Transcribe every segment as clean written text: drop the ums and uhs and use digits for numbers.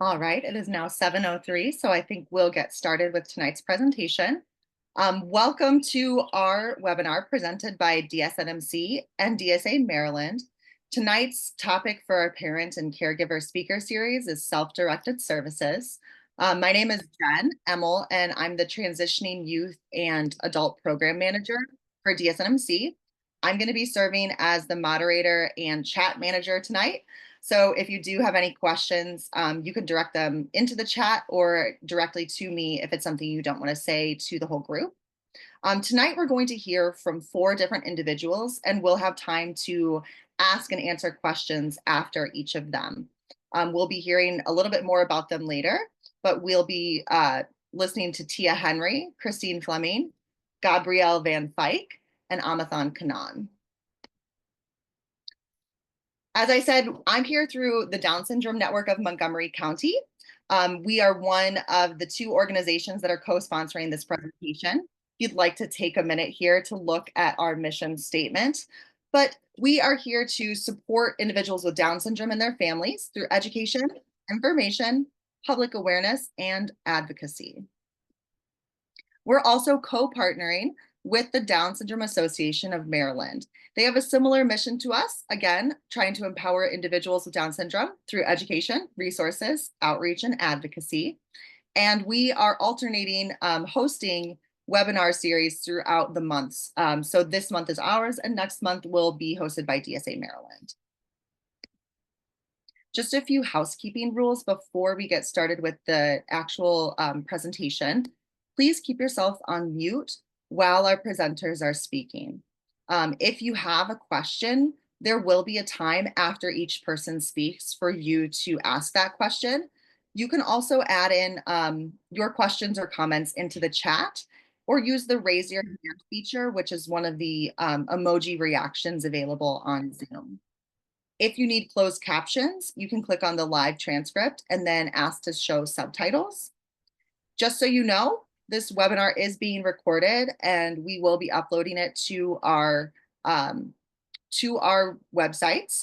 All right, it is now 7:03, so I think we'll get started with tonight's presentation. Welcome to our webinar presented by DSNMC and DSA Maryland. Tonight's topic for our parent and caregiver speaker series is self-directed services. My name is Jen Emmel, and I'm the Transitioning Youth and Adult Program Manager for DSNMC. I'm going to be serving as the moderator and chat manager tonight. So if you do have any questions, you can direct them into the chat or directly to me if it's something you don't want to say to the whole group. Tonight, we're going to hear from 4 different individuals, and we'll have time to ask and answer questions after each of them. We'll be hearing a little bit more about them later, but we'll be listening to Tia Henry, Christine Fleming, Gabrielle Van Fyke, and Amathan Kanan. As I said, I'm here through the Down Syndrome Network of Montgomery County. We are one of the 2 organizations that are co-sponsoring this presentation. If you'd like to take a minute here to look at our mission statement. But we are here to support individuals with Down syndrome and their families through education, information, public awareness, and advocacy. We're also co-partnering with the Down Syndrome Association of Maryland. They have a similar mission to us, again, trying to empower individuals with Down syndrome through education, resources, outreach, and advocacy. And we are alternating hosting webinar series throughout the months. So this month is ours, and next month will be hosted by DSA Maryland. Just a few housekeeping rules before we get started with the actual presentation. Please keep yourself on mute while our presenters are speaking. If you have a question, there will be a time after each person speaks for you to ask that question. You can also add in your questions or comments into the chat or use the raise your hand feature, which is one of the emoji reactions available on Zoom. If you need closed captions, you can click on the live transcript and then ask to show subtitles. Just so you know, this webinar is being recorded and we will be uploading it to our websites,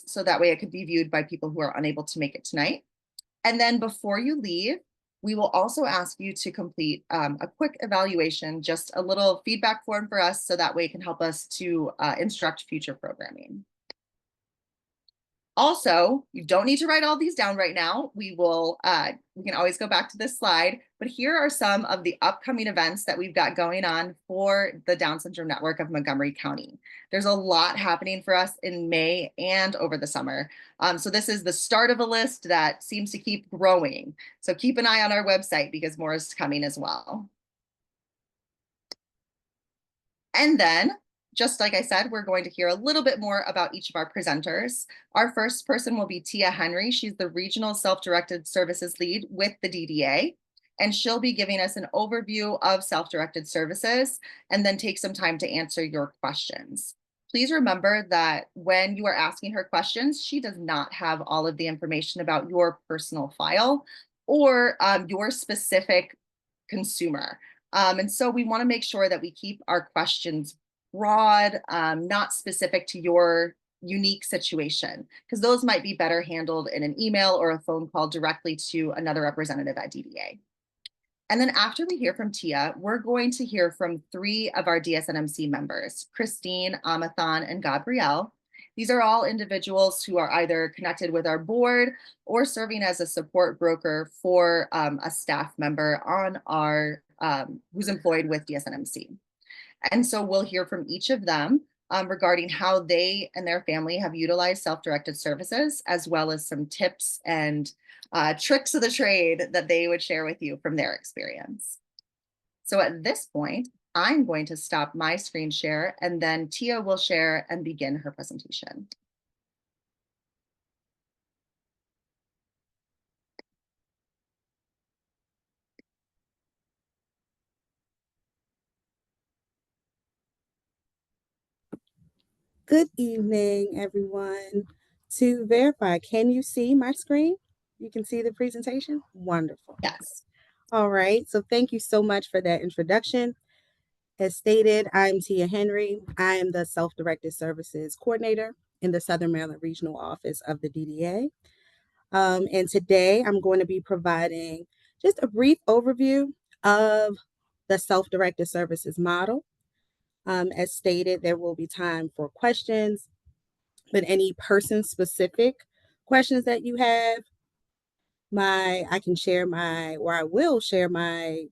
so that way it could be viewed by people who are unable to make it tonight. And then before you leave, we will also ask you to complete a quick evaluation, just a little feedback form for us, so that way it can help us to instruct future programming. Also, you don't need to write all these down right now. We can always go back to this slide, but here are some of the upcoming events that we've got going on for the Down Syndrome Network of Montgomery County. There's a lot happening for us in May and over the summer. So this is the start of a list that seems to keep growing. So keep an eye on our website because more is coming as well. And then, just like I said, we're going to hear a little bit more about each of our presenters. Our first person will be Tia Henry. She's the Regional Self-Directed Services Lead with the DDA, and she'll be giving us an overview of self-directed services and then take some time to answer your questions. Please remember that when you are asking her questions, she does not have all of the information about your personal file or your specific consumer. And so we want to make sure that we keep our questions broad, not specific to your unique situation, because those might be better handled in an email or a phone call directly to another representative at DDA. And then after we hear from Tia, we're going to hear from 3 of our DSNMC members, Christine, Amathan, and Gabrielle. These are all individuals who are either connected with our board or serving as a support broker for a staff member on our who's employed with DSNMC. And so we'll hear from each of them regarding how they and their family have utilized self-directed services, as well as some tips and tricks of the trade that they would share with you from their experience. So at this point, I'm going to stop my screen share, and then Tia will share and begin her presentation. Good evening, everyone. To verify, can you see my screen? You can see the presentation? Wonderful. Yes. All right. So thank you so much for that introduction. As stated, I'm Tia Henry. I am the Self-Directed Services Coordinator in the Southern Maryland Regional Office of the DDA. And today I'm going to be providing just a brief overview of the self-directed services model. As stated, there will be time for questions, but any person-specific questions that you have, I can share I will share my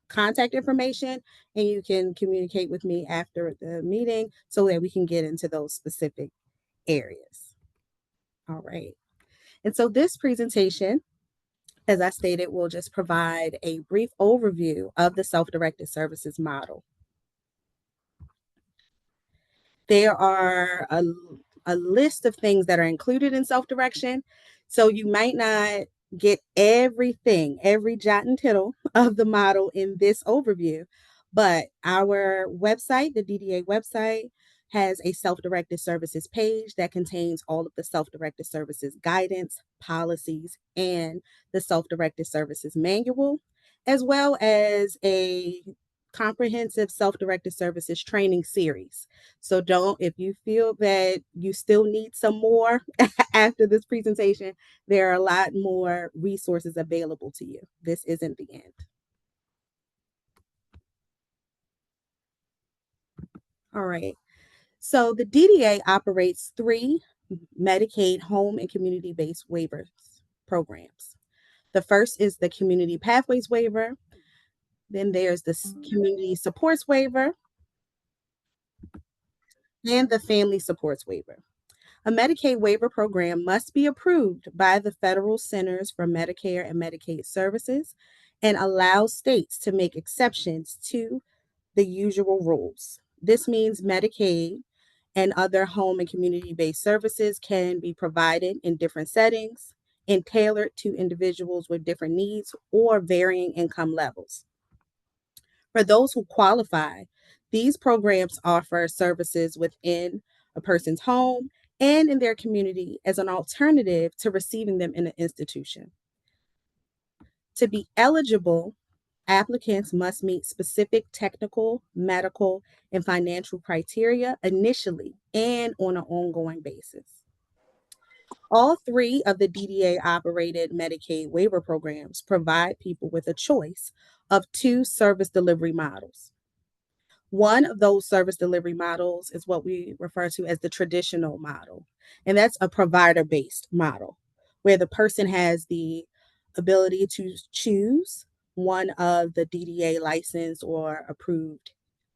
contact information, and you can communicate with me after the meeting so that we can get into those specific areas. All right. And so this presentation, as I stated, will just provide a brief overview of the self-directed services model. There are a list of things that are included in self-direction, so you might not get everything, every jot and tittle of the model in this overview, but our website, the DDA website, has a self-directed services page that contains all of the self-directed services guidance, policies, and the self-directed services manual, as well as a comprehensive self-directed services training series. So if you feel that you still need some more after this presentation, there are a lot more resources available to you. This isn't the end. All right. So the DDA operates 3 Medicaid home and community-based waivers programs. The first is the Community Pathways Waiver. Then there's the Community Supports Waiver and the Family Supports Waiver. A Medicaid waiver program must be approved by the Federal Centers for Medicare and Medicaid Services and allow states to make exceptions to the usual rules. This means Medicaid and other home and community-based services can be provided in different settings and tailored to individuals with different needs or varying income levels. For those who qualify, these programs offer services within a person's home and in their community as an alternative to receiving them in an institution. To be eligible, applicants must meet specific technical, medical, and financial criteria initially and on an ongoing basis. All 3 of the DDA operated Medicaid waiver programs provide people with a choice of 2 service delivery models. One of those service delivery models is what we refer to as the traditional model, and that's a provider-based model where the person has the ability to choose one of the DDA licensed or approved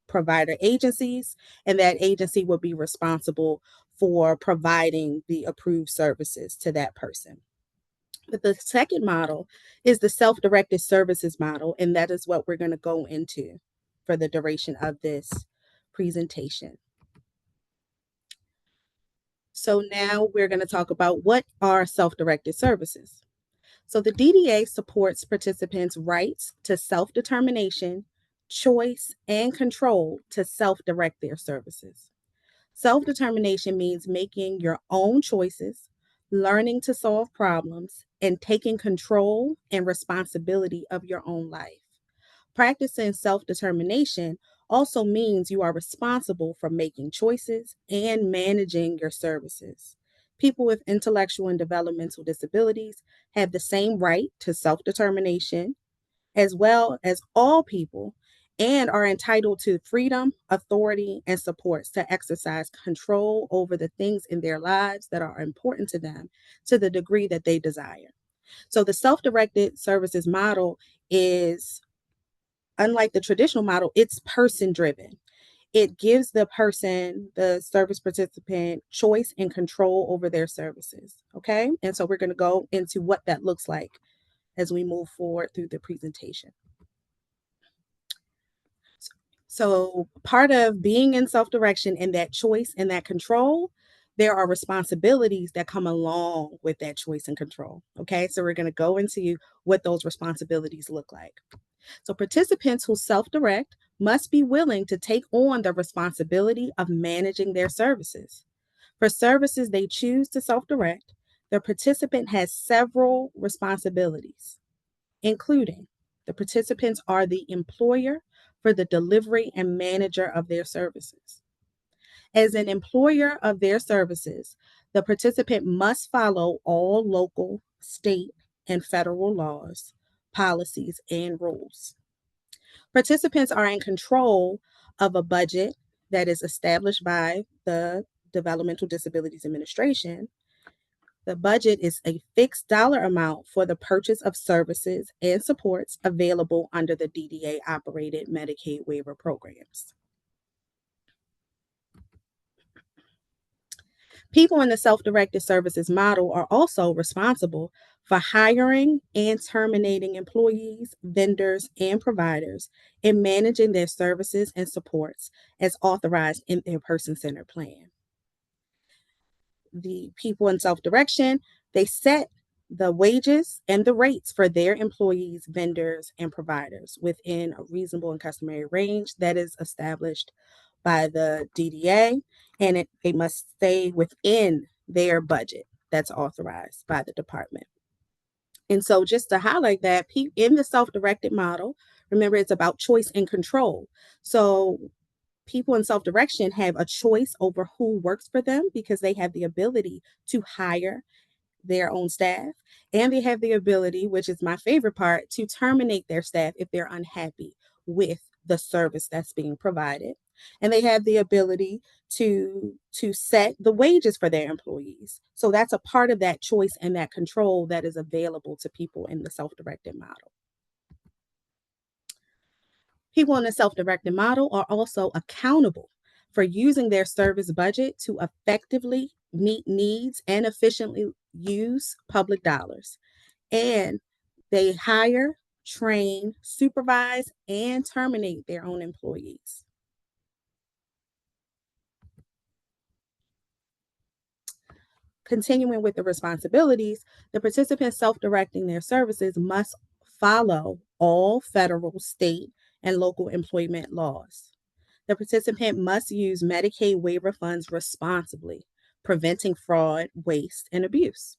provider agencies, and that agency will be responsible for providing the approved services to that person. But the second model is the self-directed services model, and that is what we're going to go into for the duration of this presentation. So now we're going to talk about what are self-directed services. So the DDA supports participants' rights to self-determination, choice, and control to self-direct their services. Self-determination means making your own choices, learning to solve problems, and taking control and responsibility of your own life. Practicing self-determination also means you are responsible for making choices and managing your services. People with intellectual and developmental disabilities have the same right to self-determination as well as all people and are entitled to freedom, authority, and supports to exercise control over the things in their lives that are important to them to the degree that they desire. So the self-directed services model is, unlike the traditional model, it's person-driven. It gives the person, the service participant, choice and control over their services. Okay. And so we're going to go into what that looks like as we move forward through the presentation. So part of being in self-direction and that choice and that control, there are responsibilities that come along with that choice and control. Okay. So we're going to go into what those responsibilities look like. So participants who self-direct must be willing to take on the responsibility of managing their services. For services they choose to self-direct, the participant has several responsibilities, including the participants are the employer for the delivery and manager of their services. As an employer of their services, the participant must follow all local, state, and federal laws, policies, and rules. Participants are in control of a budget that is established by the Developmental Disabilities Administration. The budget is a fixed dollar amount for the purchase of services and supports available under the DDA operated Medicaid waiver programs. People in the self-directed services model are also responsible for hiring and terminating employees, vendors, and providers, and managing their services and supports as authorized in their person-centered plan. The people in self-direction, they set the wages and the rates for their employees, vendors, and providers within a reasonable and customary range that is established by the DDA, and they must stay within their budget that's authorized by the department. And so, just to highlight that, in the self directed model, remember it's about choice and control. So, people in self direction have a choice over who works for them because they have the ability to hire their own staff, and they have the ability, which is my favorite part, to terminate their staff if they're unhappy with the service that's being provided. And they have the ability to set the wages for their employees. So that's a part of that choice and that control that is available to people in the self-directed model. People in the self-directed model are also accountable for using their service budget to effectively meet needs and efficiently use public dollars. And they hire, train, supervise, and terminate their own employees. Continuing with the responsibilities, the participants self-directing their services must follow all federal, state, and local employment laws. The participant must use Medicaid waiver funds responsibly, preventing fraud, waste, and abuse.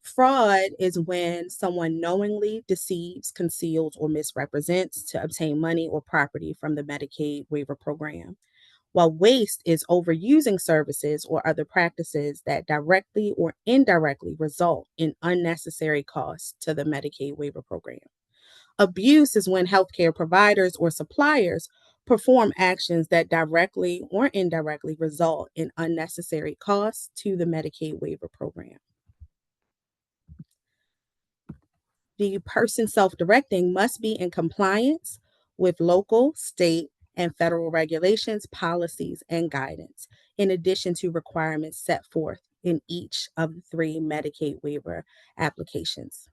Fraud is when someone knowingly deceives, conceals, or misrepresents to obtain money or property from the Medicaid waiver program, while waste is overusing services or other practices that directly or indirectly result in unnecessary costs to the Medicaid waiver program. Abuse is when healthcare providers or suppliers perform actions that directly or indirectly result in unnecessary costs to the Medicaid waiver program. The person self-directing must be in compliance with local, state, and federal regulations, policies, and guidance, in addition to requirements set forth in each of the 3 Medicaid waiver applications.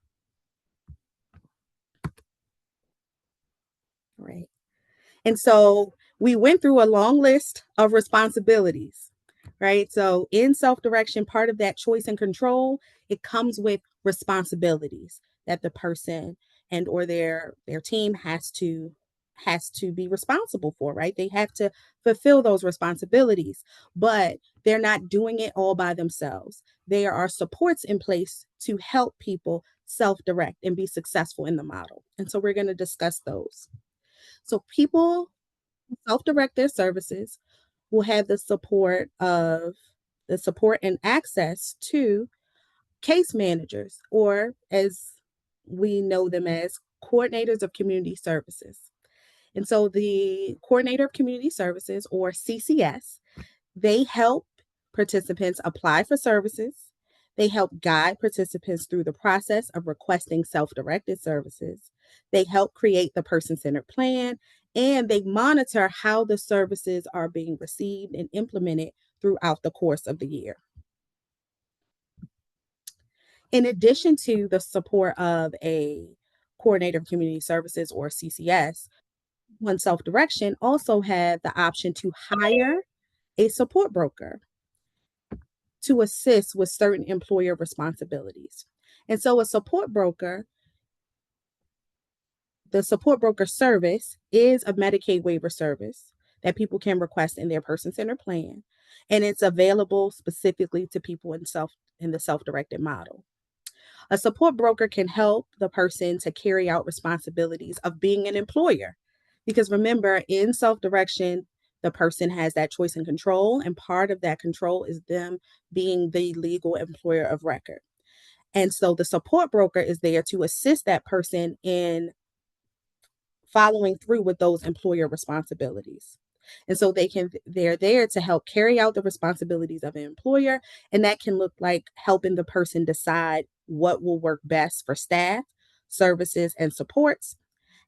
Right. And so we went through a long list of responsibilities, right? So in self-direction, part of that choice and control, it comes with responsibilities that the person and or their team has to be responsible for, right? They have to fulfill those responsibilities, but they're not doing it all by themselves. There are supports in place to help people self-direct and be successful in the model. And so we're going to discuss those. So people who self-direct their services will have the support and access to case managers, or as we know them as coordinators of community services. And so the coordinator of community services, or CCS, they help participants apply for services. They help guide participants through the process of requesting self-directed services. They help create the person-centered plan, and they monitor how the services are being received and implemented throughout the course of the year. In addition to the support of a coordinator of community services, or CCS, One Self Direction also had the option to hire a support broker to assist with certain employer responsibilities. And so the support broker service is a Medicaid waiver service that people can request in their person-centered plan, and it's available specifically to people in the self-directed model. A support broker can help the person to carry out responsibilities of being an employer. Because remember, in self direction, the person has that choice and control, and part of that control is them being the legal employer of record. And so the support broker is there to assist that person in following through with those employer responsibilities. And so they're there to help carry out the responsibilities of an employer. And that can look like helping the person decide what will work best for staff, services, and supports,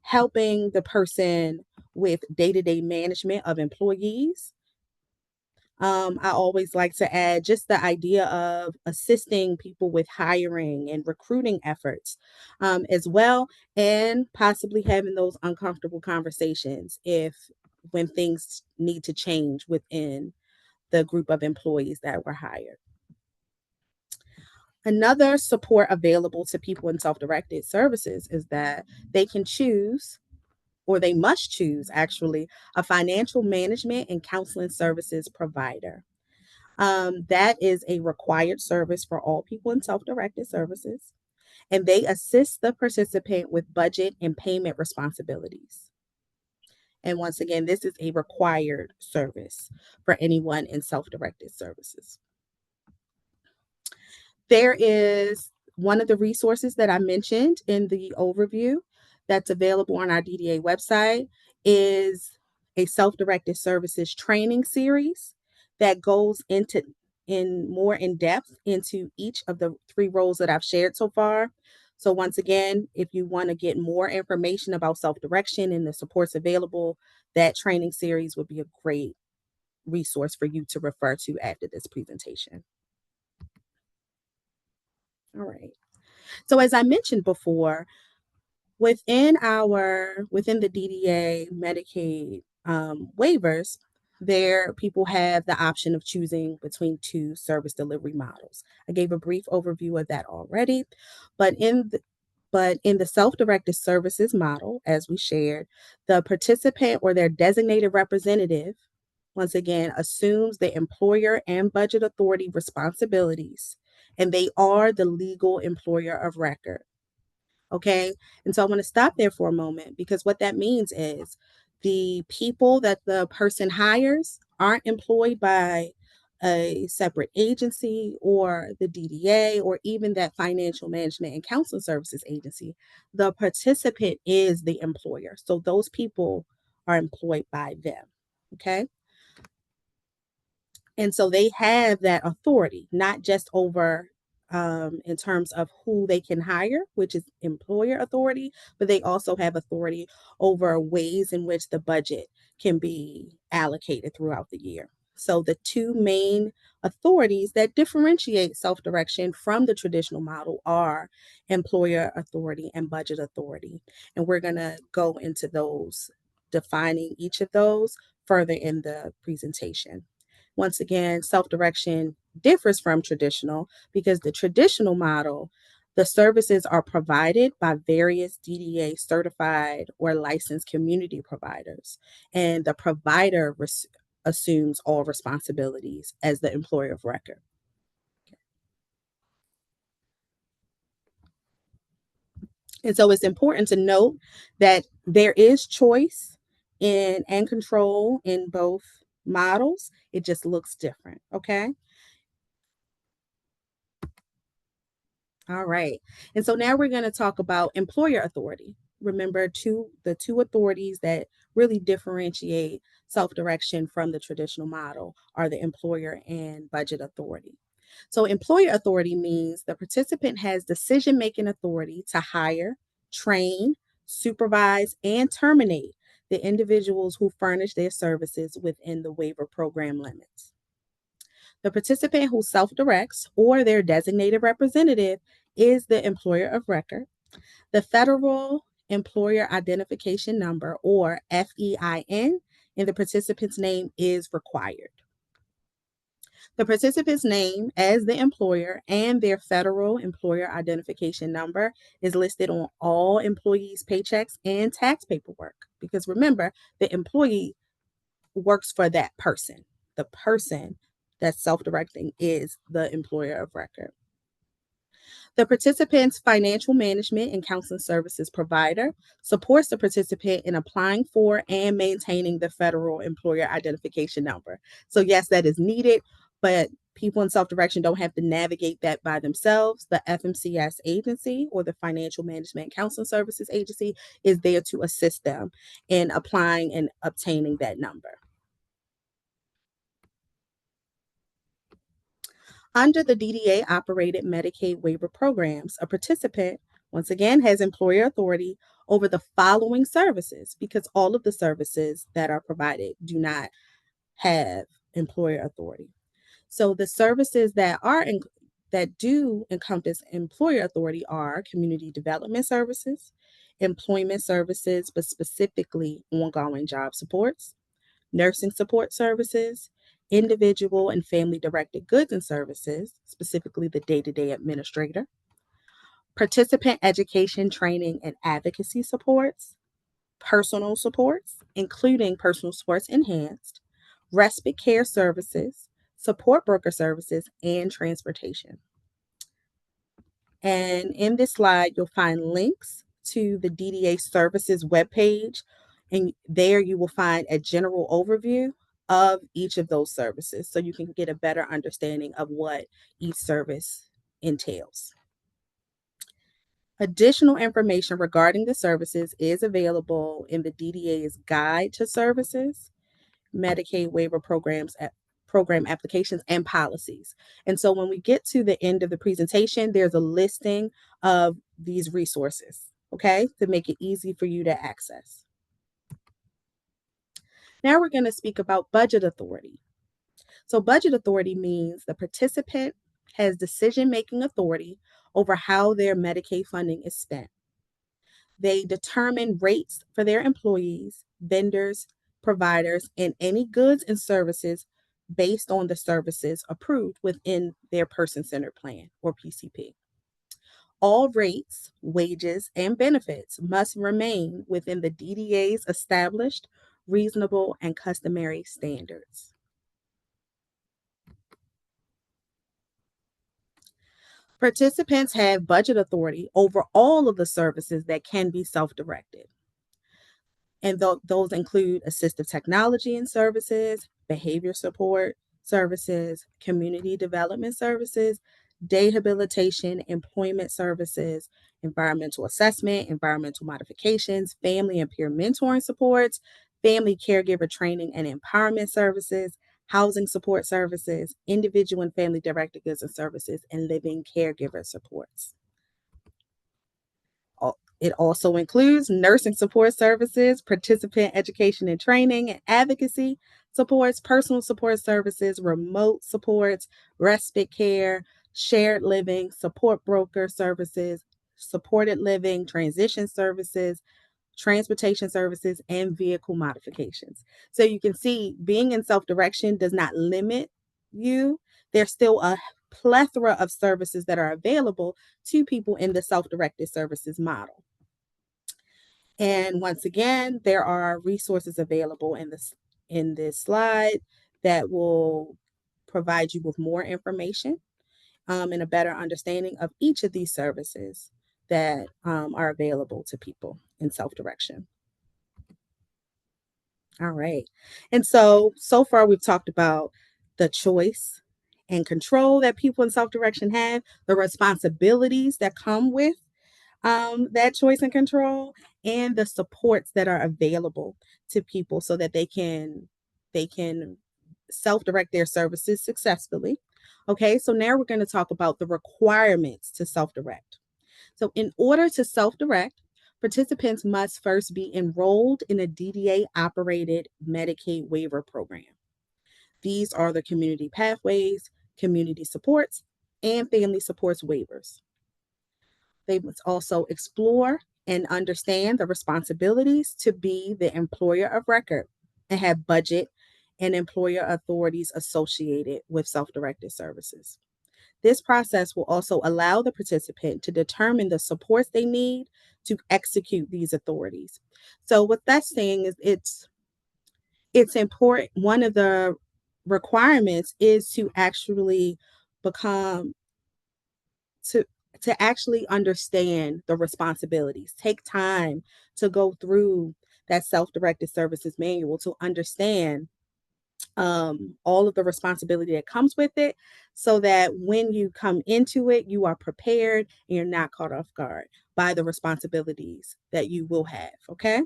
helping the person with day-to-day management of employees. I always like to add just the idea of assisting people with hiring and recruiting efforts, as well, and possibly having those uncomfortable conversations if when things need to change within the group of employees that were hired. Another support available to people in self-directed services is that they can choose, or they must choose actually, a financial management and counseling services provider. That is a required service for all people in self-directed services, and they assist the participant with budget and payment responsibilities. And once again, this is a required service for anyone in self-directed services. There is one of the resources that I mentioned in the overview that's available on our DDA website is a self-directed services training series that goes into in more in depth into each of the three roles that I've shared so far. So once again, if you want to get more information about self-direction and the supports available, that training series would be a great resource for you to refer to after this presentation. All right. So as I mentioned before, within the DDA Medicaid waivers, there people have the option of choosing between two service delivery models. I gave a brief overview of that already, but in the self-directed services model, as we shared, the participant or their designated representative, once again, assumes the employer and budget authority responsibilities, and they are the legal employer of record. Okay. And so I want to stop there for a moment because what that means is the people that the person hires aren't employed by a separate agency or the DDA or even that financial management and counseling services agency. The participant is the employer. So those people are employed by them. Okay. And so they have that authority, not just over in terms of who they can hire, which is employer authority, but they also have authority over ways in which the budget can be allocated throughout the year. So the two main authorities that differentiate self-direction from the traditional model are employer authority and budget authority. And we're going to go into those, defining each of those further in the presentation. Once again, self-direction differs from traditional because the traditional model, the services are provided by various DDA certified or licensed community providers, and the provider assumes all responsibilities as the employer of record. And so it's important to note that there is choice in and control in both models. It just looks different. Okay. All right. And so now we're going to talk about employer authority. Remember, the two authorities that really differentiate self-direction from the traditional model are the employer and budget authority. So employer authority means the participant has decision-making authority to hire, train, supervise, and terminate the individuals who furnish their services within the waiver program limits. The participant who self directs or their designated representative is the employer of record. The Federal Employer Identification Number, or FEIN, in the participant's name is required. The participant's name as the employer and their Federal Employer Identification Number is listed on all employees' paychecks and tax paperwork. Because remember, the employee works for that person. The person that's self-directing is the employer of record. The participant's financial management and counseling services provider supports the participant in applying for and maintaining the federal employer identification number. So yes, that is needed, but People in self-direction don't have to navigate that by themselves. The FMCS agency, or the Financial Management and Counseling Services Agency, is there to assist them in applying and obtaining that number. Under the DDA operated Medicaid waiver programs, a participant, once again, has employer authority over the following services, because all of the services that are provided do not have employer authority. So the services that do encompass employer authority are community development services, employment services, but specifically ongoing job supports, nursing support services, individual and family directed goods and services, specifically the day-to-day administrator, participant education, training, and advocacy supports, personal supports, including personal supports enhanced, respite care services, support broker services, and transportation. And in this slide, you'll find links to the DDA services webpage, and there you will find a general overview of each of those services so you can get a better understanding of what each service entails. Additional information regarding the services is available in the DDA's Guide to Services, Medicaid waiver programs, program applications, and policies. And so when we get to the end of the presentation, there's a listing of these resources, okay, to make it easy for you to access. Now we're going to speak about budget authority. So budget authority means the participant has decision-making authority over how their Medicaid funding is spent. They determine rates for their employees, vendors, providers, and any goods and services based on the services approved within their person-centered plan, or PCP. All rates, wages, and benefits must remain within the DDA's established, reasonable, and customary standards. Participants have budget authority over all of the services that can be self-directed. And those include assistive technology and services, behavior support services, community development services, day habilitation, employment services, environmental assessment, environmental modifications, family and peer mentoring supports, family caregiver training and empowerment services, housing support services, individual and family directed goods and services, and living caregiver supports. It also includes nursing support services, participant education and training, and advocacy supports, personal support services, remote supports, respite care, shared living, support broker services, supported living, transition services, transportation services, and vehicle modifications. So you can see being in self-direction does not limit you. There's still a plethora of services that are available to people in the self-directed services model. And once again, there are resources available in this slide that will provide you with more information and a better understanding of each of these services that are available to people in self-direction. All right. And so far we've talked about the choice and control that people in self-direction have, the responsibilities that come with that choice and control, and the supports that are available to people so that they can self-direct their services successfully. Okay, so now we're going to talk about the requirements to self-direct. So in order to self-direct, participants must first be enrolled in a DDA operated Medicaid waiver program. These are the community pathways, community supports, and family supports waivers. They must also explore and understand the responsibilities to be the employer of record and have budget and employer authorities associated with self-directed services. This process will also allow the participant to determine the supports they need to execute these authorities. So what that's saying is it's important. One of the requirements is to actually become to actually understand the responsibilities. Take time to go through that self-directed services manual to understand all of the responsibility that comes with it, so that when you come into it, you are prepared and you're not caught off guard by the responsibilities that you will have. Okay.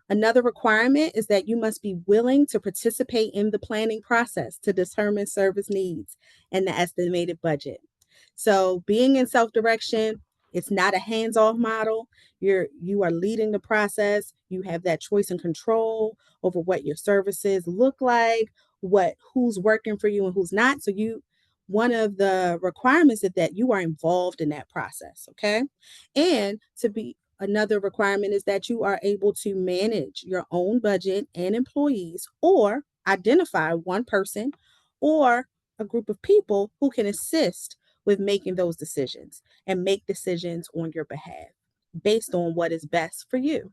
Another requirement is that you must be willing to participate in the planning process to determine service needs and the estimated budget. So, being in self-direction, it's not a hands-off model. You are leading the process. You have that choice and control over what your services look like, what who's working for you and who's not. So you one of the requirements is that you are involved in that process, okay? And to be another requirement is that you are able to manage your own budget and employees, or identify one person or a group of people who can assist with making those decisions and make decisions on your behalf based on what is best for you.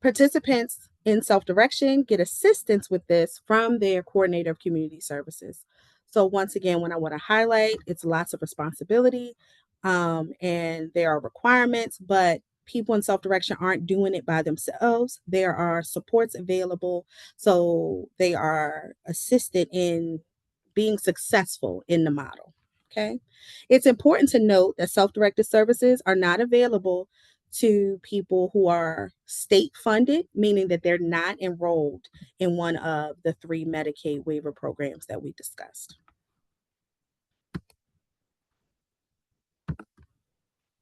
Participants in self direction get assistance with this from their coordinator of community services. So, once again, when I want to highlight, it's lots of responsibility, and there are requirements, but people in self direction aren't doing it by themselves. There are supports available, so they are assisted in being successful in the model. Okay. It's important to note that self directed services are not available to people who are state funded, meaning that they're not enrolled in one of the three Medicaid waiver programs that we discussed.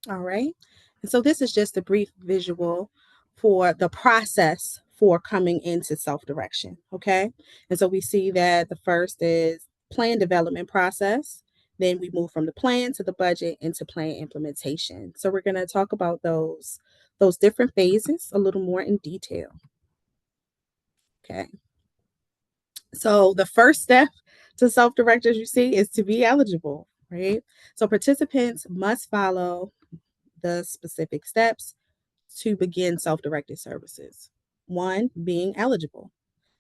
All right. And so this is just a brief visual for the process for coming into self direction. Okay. And so we see that the first is plan development process. Then we move from the plan to the budget into plan implementation. So we're going to talk about those different phases a little more in detail. Okay. So the first step to self-direct, as you see, is to be eligible, right? So participants must follow the specific steps to begin self-directed services. One, being eligible.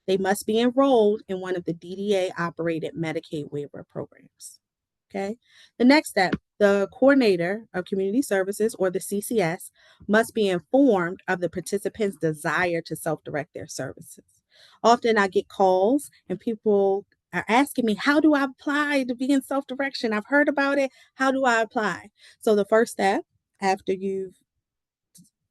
They must be enrolled in one of the DDA operated Medicaid waiver programs. Okay. The next step, the coordinator of community services, or the CCS, must be informed of the participant's desire to self direct their services. Often I get calls and people are asking me, how do I apply to be in self direction? I've heard about it. How do I apply? So the first step, after you've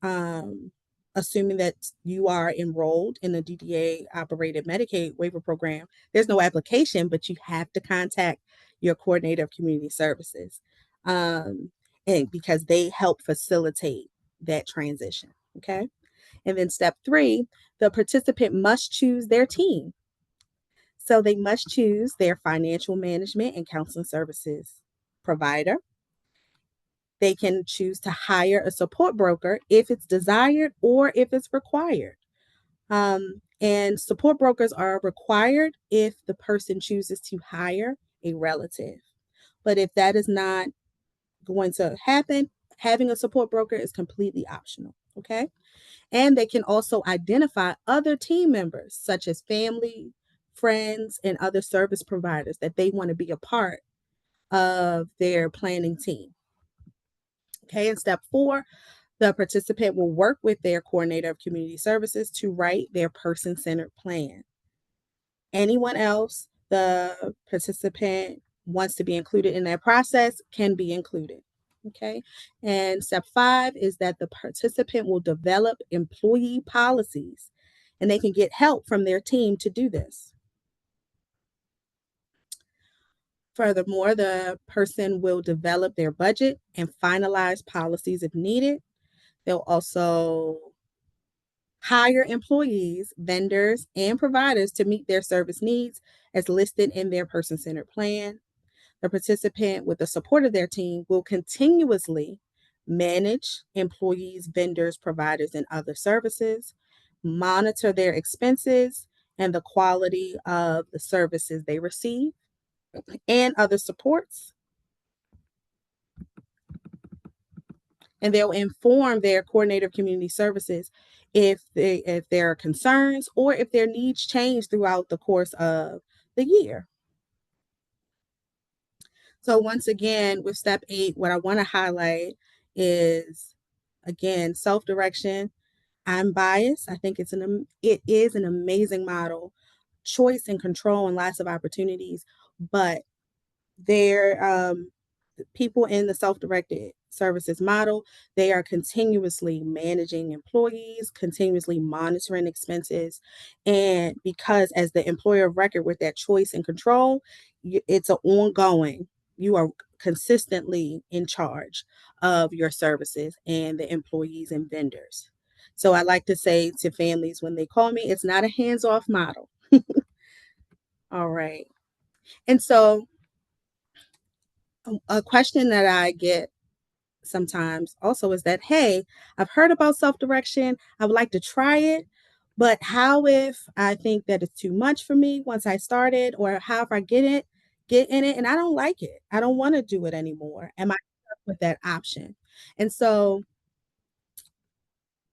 um, assuming that you are enrolled in the DDA operated Medicaid waiver program, there's no application, but you have to contact your coordinator of community services, um, and because they help facilitate that transition. Okay. And then step three, the participant must choose their team. So they must choose their financial management and counseling services provider. They can choose to hire a support broker if it's desired or if it's required. And support brokers are required if the person chooses to hire a relative. But if that is not going to happen, having a support broker is completely optional. Okay. And they can also identify other team members, such as family, friends, and other service providers that they want to be a part of their planning team. Okay. And step four, the participant will work with their coordinator of community services to write their person centered plan. Anyone else the participant wants to be included in that process can be included. Okay. And step five is that the participant will develop employee policies and they can get help from their team to do this. Furthermore, the person will develop their budget and finalize policies if needed. They'll also hire employees, vendors, and providers to meet their service needs as listed in their person centered plan. The participant, with the support of their team, will continuously manage employees, vendors, providers, and other services, monitor their expenses and the quality of the services they receive, and other supports. And they'll inform their coordinator of community services if there are concerns or if their needs change throughout the course of the year. So once again, with step 8, what I want to highlight is, again, self-direction. I'm biased. I think it is an amazing model, choice and control and lots of opportunities, but there people in the self-directed services model, they are continuously managing employees, continuously monitoring expenses, and because as the employer of record with that choice and control, it's an ongoing, you are consistently in charge of your services and the employees and vendors. So I like to say to families when they call me, it's not a hands-off model. All right. And so a question that I get sometimes also is that, hey, I've heard about self direction. I would like to try it, but how if I think that it's too much for me once I started, or how if I get in it and I don't like it? I don't want to do it anymore. Am I stuck with that option? And so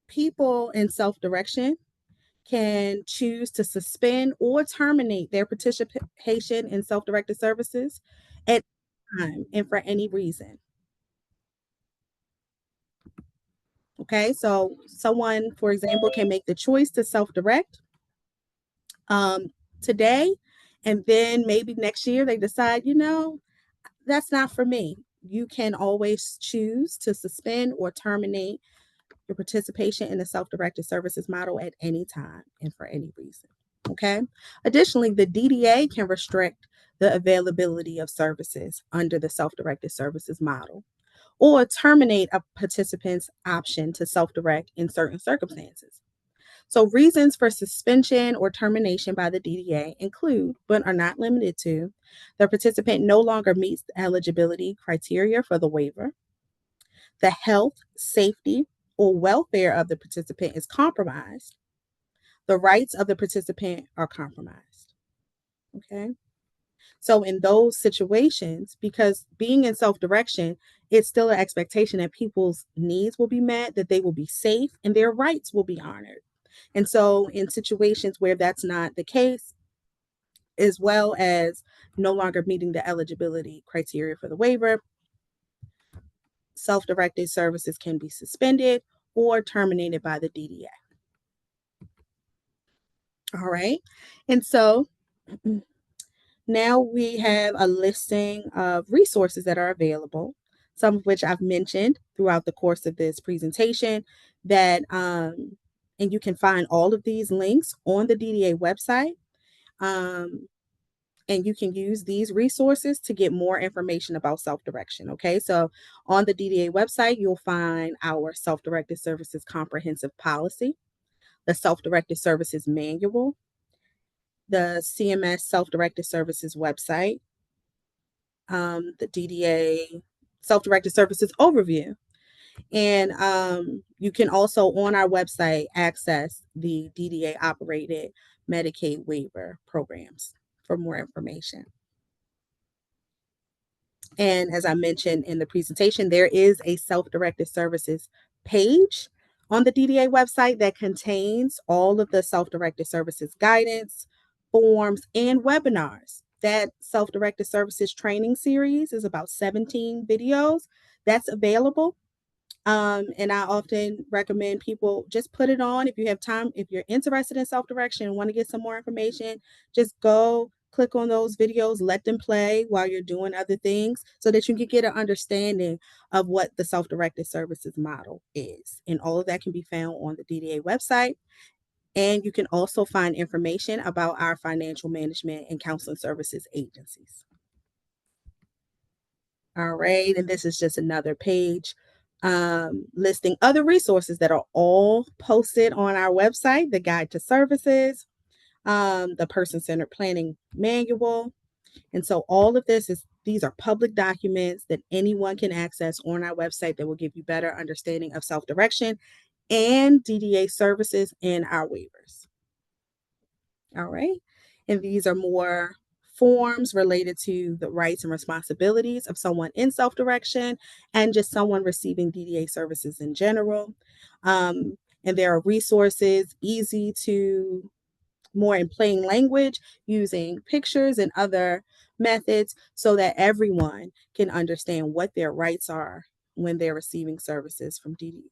people in self direction can choose to suspend or terminate their participation in self directed services at any time and for any reason. Okay, so someone, for example, can make the choice to self-direct um, today, and then maybe next year they decide, that's not for me. You can always choose to suspend or terminate your participation in the self-directed services model at any time and for any reason. Okay. Additionally, the DDA can restrict the availability of services under the self-directed services model or terminate a participant's option to self direct in certain circumstances. So, reasons for suspension or termination by the DDA include, but are not limited to, the participant no longer meets the eligibility criteria for the waiver, the health, safety, or welfare of the participant is compromised, the rights of the participant are compromised. Okay. So in those situations, because being in self-direction, it's still an expectation that people's needs will be met, that they will be safe, and their rights will be honored. And so in situations where that's not the case, as well as no longer meeting the eligibility criteria for the waiver, self-directed services can be suspended or terminated by the DDA. All right. And so now we have a listing of resources that are available, some of which I've mentioned throughout the course of this presentation. And you can find all of these links on the DDA website. Um, and you can use these resources to get more information about self-direction. Okay, so on the DDA website, you'll find our self-directed services comprehensive policy, the self-directed services manual, the CMS self-directed services website, the DDA self-directed services overview. And you can also on our website access the DDA operated Medicaid waiver programs for more information. And as I mentioned in the presentation, there is a self-directed services page on the DDA website that contains all of the self-directed services guidance, forms, and webinars. That self-directed services training series is about 17 videos that's available. And I often recommend people just put it on if you have time. If you're interested in self direction and want to get some more information, just go click on those videos, let them play while you're doing other things so that you can get an understanding of what the self directed services model is. And all of that can be found on the DDA website. And you can also find information about our financial management and counseling services agencies. All right. And this is just another page listing other resources that are all posted on our website, the guide to services, the person-centered planning manual. And so all of these are public documents that anyone can access on our website that will give you better understanding of self-direction and DDA services and our waivers. All right. And these are more forms related to the rights and responsibilities of someone in self direction and just someone receiving DDA services in general. And there are resources easy to more in plain language using pictures and other methods so that everyone can understand what their rights are when they're receiving services from DDA.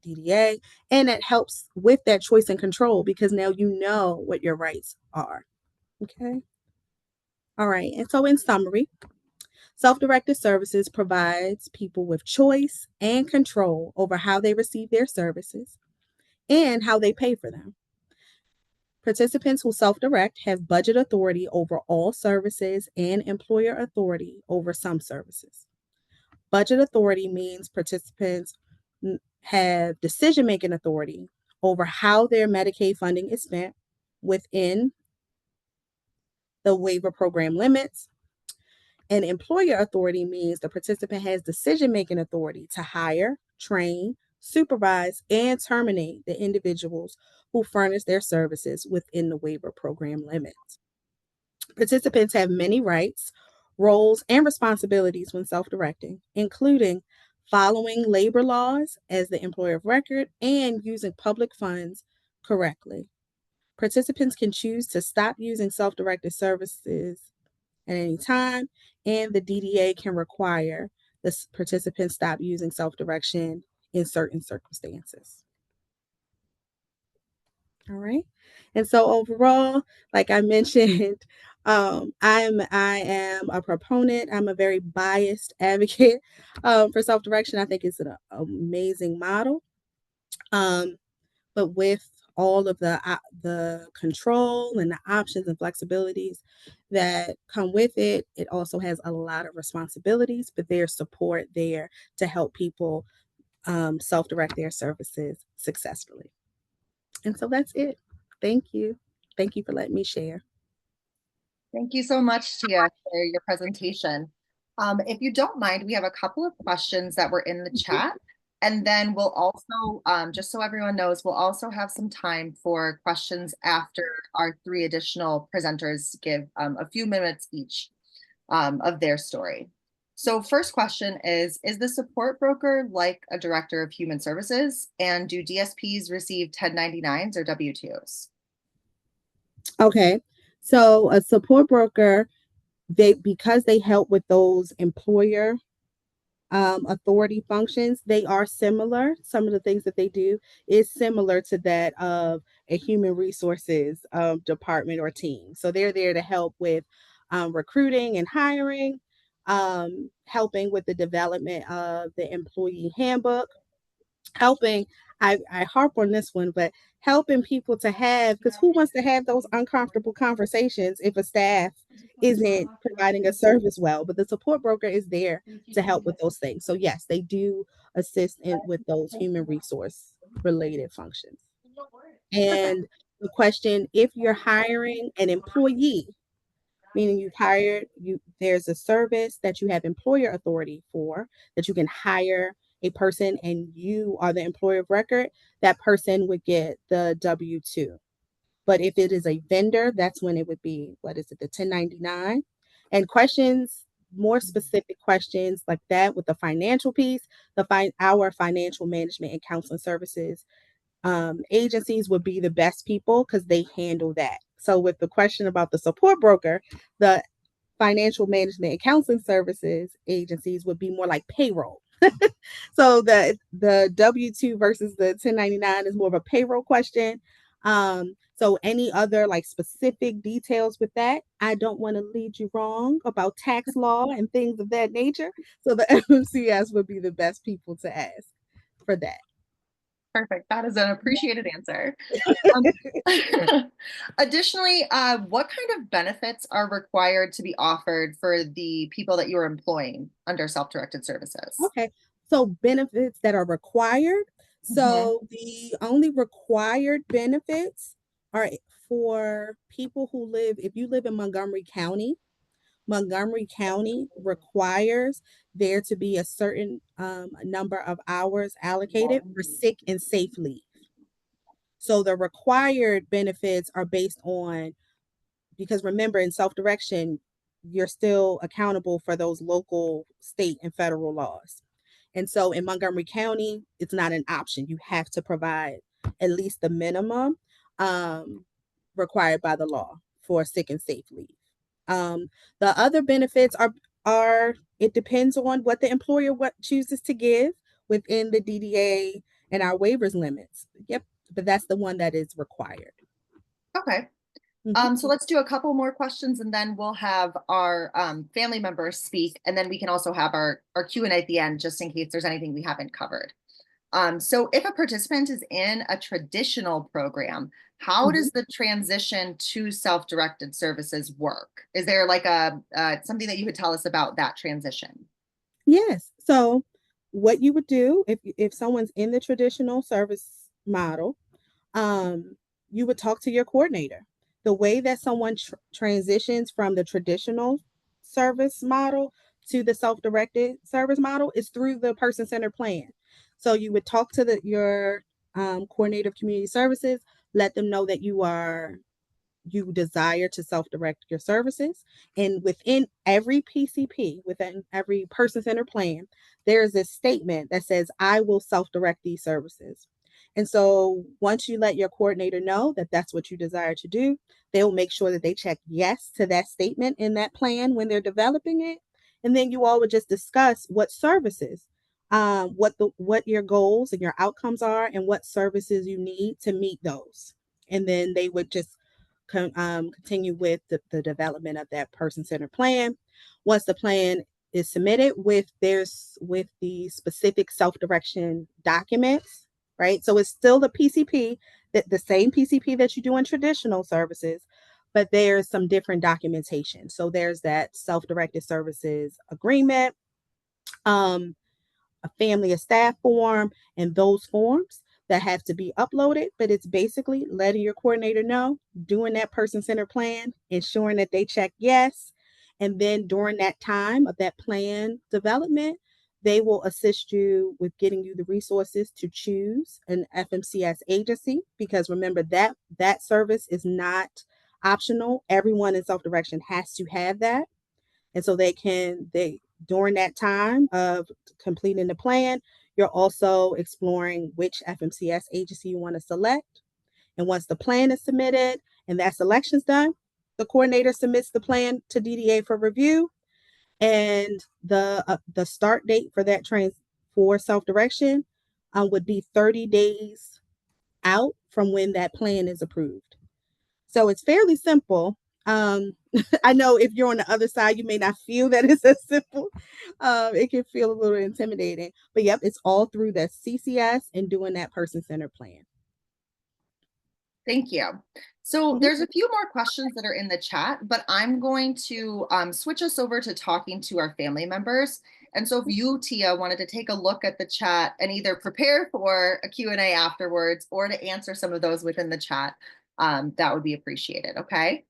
DDA, and it helps with that choice and control because now you know what your rights are. Okay. All right. And so, in summary, self directed services provides people with choice and control over how they receive their services and how they pay for them. Participants who self direct have budget authority over all services and employer authority over some services. Budget authority means participants have decision making authority over how their Medicaid funding is spent within the waiver program limits. And employer authority means the participant has decision making authority to hire, train, supervise, and terminate the individuals who furnish their services within the waiver program limits. Participants have many rights, roles, and responsibilities when self directing, including following labor laws as the employer of record and using public funds correctly. Participants can choose to stop using self directed services at any time, and the DDA can require the participant stop using self direction in certain circumstances. All right. And so overall, like I mentioned, I am a proponent. I'm a very biased advocate for self-direction. I think it's an amazing model. Um, but with all of the control and the options and flexibilities that come with it, it also has a lot of responsibilities, but there's support there to help people self-direct their services successfully. And so that's it. Thank you. Thank you for letting me share. Thank you so much, Tia, for your presentation. If you don't mind, we have a couple of questions that were in the chat. And then we'll also, just so everyone knows, we'll also have some time for questions after our three additional presenters give a few minutes each of their story. So first question is the support broker like a director of human services? And do DSPs receive 1099s or W-2s? Okay. So a support broker, because they help with those employer authority functions, they are similar. Some of the things that they do is similar to that of a human resources department or team. So they're there to help with recruiting and hiring, helping with the development of the employee handbook, helping. I harp on this one, but helping people to have, because who wants to have those uncomfortable conversations if a staff isn't providing a service well? But the support broker is there to help with those things. So yes, they do assist with those human resource related functions. Perfect. And the question, if you're hiring an employee, meaning you've hired you there's a service that you have employer authority for, that you can hire a person and you are the employer of record, that person would get the W-2. But if it is a vendor, that's when it would be, what is it, the 1099? And questions, more specific questions like that with the financial piece, our financial management and counseling services agencies would be the best people because they handle that. So with the question about the support broker, the financial management and counseling services agencies would be more like payroll. So the W-2 versus the 1099 is more of a payroll question. So any other like specific details with that, I don't want to lead you wrong about tax law and things of that nature. So the FMCS would be the best people to ask for that. Perfect. That is an appreciated answer. Um, Additionally, what kind of benefits are required to be offered for the people that you're employing under self-directed services? Okay. So benefits that are required. Mhm. So the only required benefits are for people who live, if you live in Montgomery County requires there to be a certain number of hours allocated for sick and safe leave. So the required benefits are based on, because remember, in self direction, you're still accountable for those local, state, and federal laws. And so in Montgomery County, it's not an option. You have to provide at least the minimum um, required by the law for sick and safe leave. The other benefits are it depends on what the employer chooses to give within the DDA and our waivers limits. Yep, but that's the one that is required. Okay. Mhm. So let's do a couple more questions and then we'll have our family members speak. And then we can also have our Q&A at the end, just in case there's anything we haven't covered. So if a participant is in a traditional program, how Mhm. does the transition to self-directed services work? Is there like a something that you could tell us about that transition? Yes. So what you would do if someone's in the traditional service model, um, you would talk to your coordinator. The way that someone transitions from the traditional service model to the self-directed service model is through the person-centered plan. So you would talk to your coordinator of community services, let them know that you desire to self-direct your services. And within every PCP, within every person-centered plan, there is a statement that says, I will self-direct these services. And so once you let your coordinator know that that's what you desire to do, they'll make sure that they check yes to that statement in that plan when they're developing it. And then you all would just discuss what services, what your goals and your outcomes are, and what services you need to meet those. And then they would just continue with the development of that person-centered plan. Once the plan is submitted with the specific self-direction documents, right? So it's still the PCP, that the same PCP that you do in traditional services, but there's some different documentation. So there's that self-directed services agreement, um, a family of staff form, and those forms that have to be uploaded. But it's basically letting your coordinator know, doing that person-centered plan, ensuring that they check yes. And then during that time of that plan development, they will assist you with getting you the resources to choose an FMCS agency, because remember that service is not optional. Everyone in self-direction has to have that. And so they during that time of completing the plan, you're also exploring which FMCS agency you want to select. And once the plan is submitted and that selection's done, the coordinator submits the plan to DDA for review, and the start date for that for self-direction would be 30 days out from when that plan is approved. So it's fairly simple. I know if you're on the other side, you may not feel that it's as simple. It can feel a little intimidating, but yep, it's all through the CCS and doing that person-centered plan. Thank you. So Mhm. there's a few more questions that are in the chat, but I'm going to switch us over to talking to our family members. And so if you, Tia, wanted to take a look at the chat and either prepare for a Q&A afterwards or to answer some of those within the chat, that would be appreciated, okay?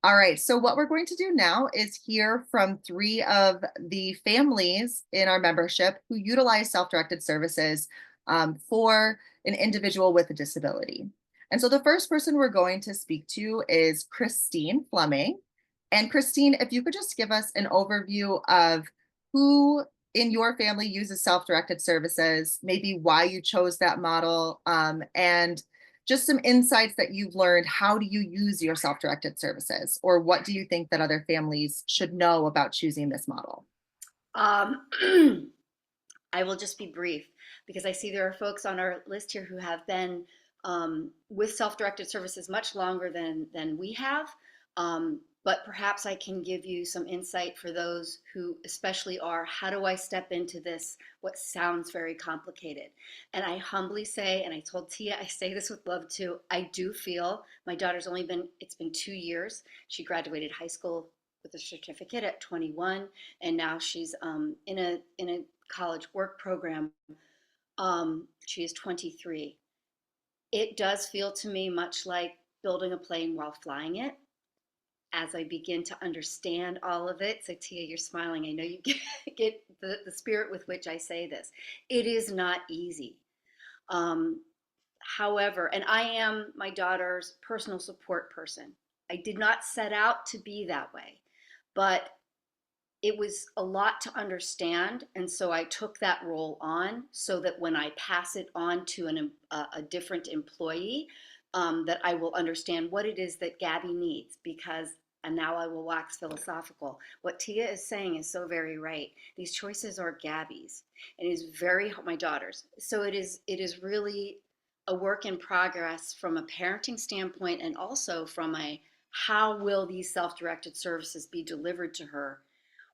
All right, so what we're going to do now is hear from three of the families in our membership who utilize self-directed services for an individual with a disability. And so the first person we're going to speak to is Christine Fleming. And Christine, if you could just give us an overview of who in your family uses self-directed services, maybe why you chose that model, and just some insights that you've learned. How do you use your self-directed services, or what do you think that other families should know about choosing this model? Um, I will just be brief because I see there are folks on our list here who have been with self-directed services much longer than we have. But perhaps I can give you some insight for those who especially are, how do I step into this, what sounds very complicated? And I humbly say, and I told Tia, I say this with love too, I do feel my daughter's it's been 2 years. She graduated high school with a certificate at 21, and now she's in a college work program. She is 23. It does feel to me much like building a plane while flying it. As I begin to understand all of it, so Tia, you're smiling. I know you get the spirit with which I say this. It is not easy. Um, However, and I am my daughter's personal support person. I did not set out to be that way, but it was a lot to understand, and so I took that role on so that when I pass it on to a different employee, that I will understand what it is that Gabby needs, because and now I will wax philosophical. What Tia is saying is so very right. These choices are Gabby's, and it is very my daughter's. So it is really a work in progress from a parenting standpoint, and also from a how will these self-directed services be delivered to her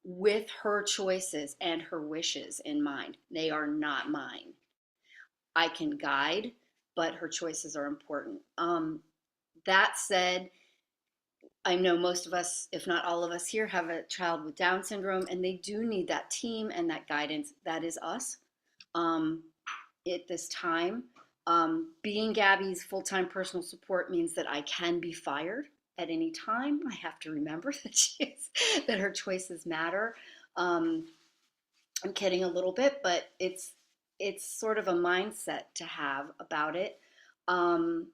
with her choices and her wishes in mind. They are not mine. I can guide, but her choices are important. That said, I know most of us, if not all of us here, have a child with Down syndrome, and they do need that team and that guidance. That is us um, at this time. Being Gabby's full time personal support means that I can be fired at any time. I have to remember that her choices matter. Um, I'm kidding a little bit, but it's sort of a mindset to have about it. Um,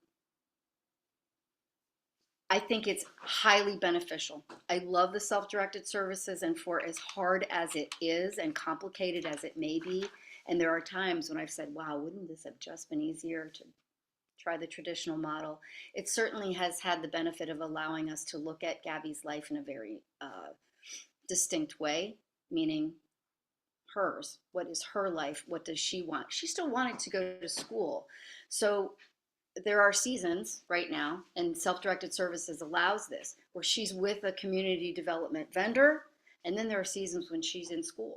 I think it's highly beneficial. I love the self-directed services, and for as hard as it is and complicated as it may be, and there are times when I've said, wow, wouldn't this have just been easier to try the traditional model? It certainly has had the benefit of allowing us to look at Gabby's life in a very distinct way, meaning hers. What is her life? What does she want? She still wanted to go to school. So there are seasons right now, and self-directed services allows this, where she's with a community development vendor, and then there are seasons when she's in school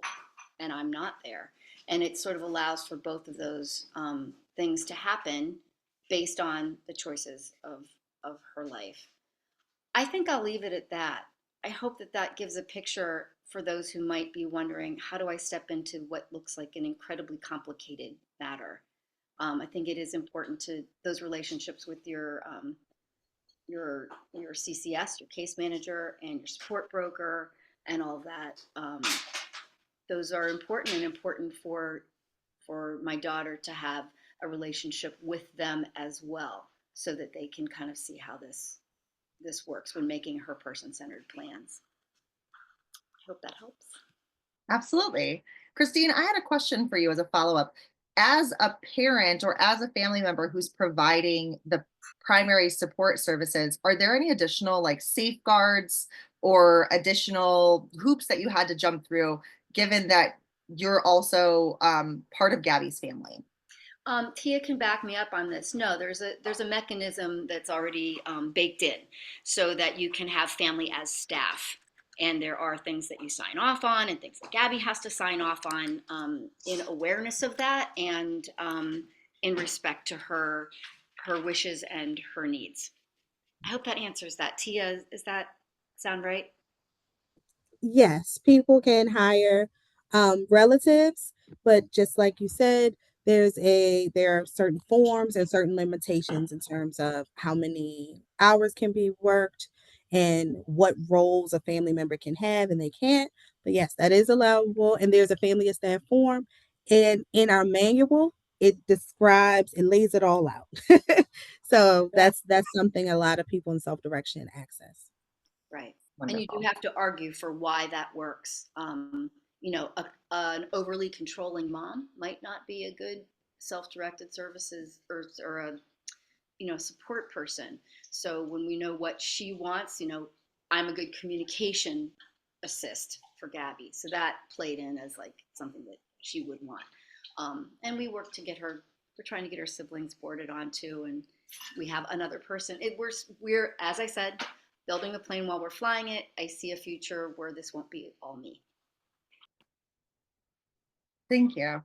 and I'm not there. And it sort of allows for both of those things to happen based on the choices of her life. I think I'll leave it at that. I hope that that gives a picture for those who might be wondering, how do I step into what looks like an incredibly complicated matter? I think it is important to those relationships with your CCS, your case manager, and your support broker, and all of that. Those are important, and important for my daughter to have a relationship with them as well, so that they can kind of see how this works when making her person-centered plans. I hope that helps. Absolutely. Christine, I had a question for you as a follow-up. As a parent or as a family member who's providing the primary support services, are there any additional like safeguards or additional hoops that you had to jump through, given that you're also part of Gabby's family? Tia can back me up on this. No, there's a mechanism that's already baked in, so that you can have family as staff, and there are things that you sign off on, and things that Gabby has to sign off on, in awareness of that, and in respect to her wishes and her needs. I hope that answers that. Tia, does that sound right? Yes, people can hire relatives, but just like you said, there are certain forms and certain limitations in terms of how many hours can be worked and what roles a family member can have and they can't. But yes, that is allowable, and there's a family of staff form. And in our manual, it describes and lays it all out. So that's something a lot of people in self-direction access. Right. And you do Wonderful. have to argue for why that works. An overly controlling mom might not be a good self-directed services or a support person. So when we know what she wants, I'm a good communication assist for Gabby. So that played in as like something that she would want. And we work to get her. We're trying to get her siblings boarded onto, and we have another person. We're as I said, building the plane while we're flying it. I see a future where this won't be all me. Thank you.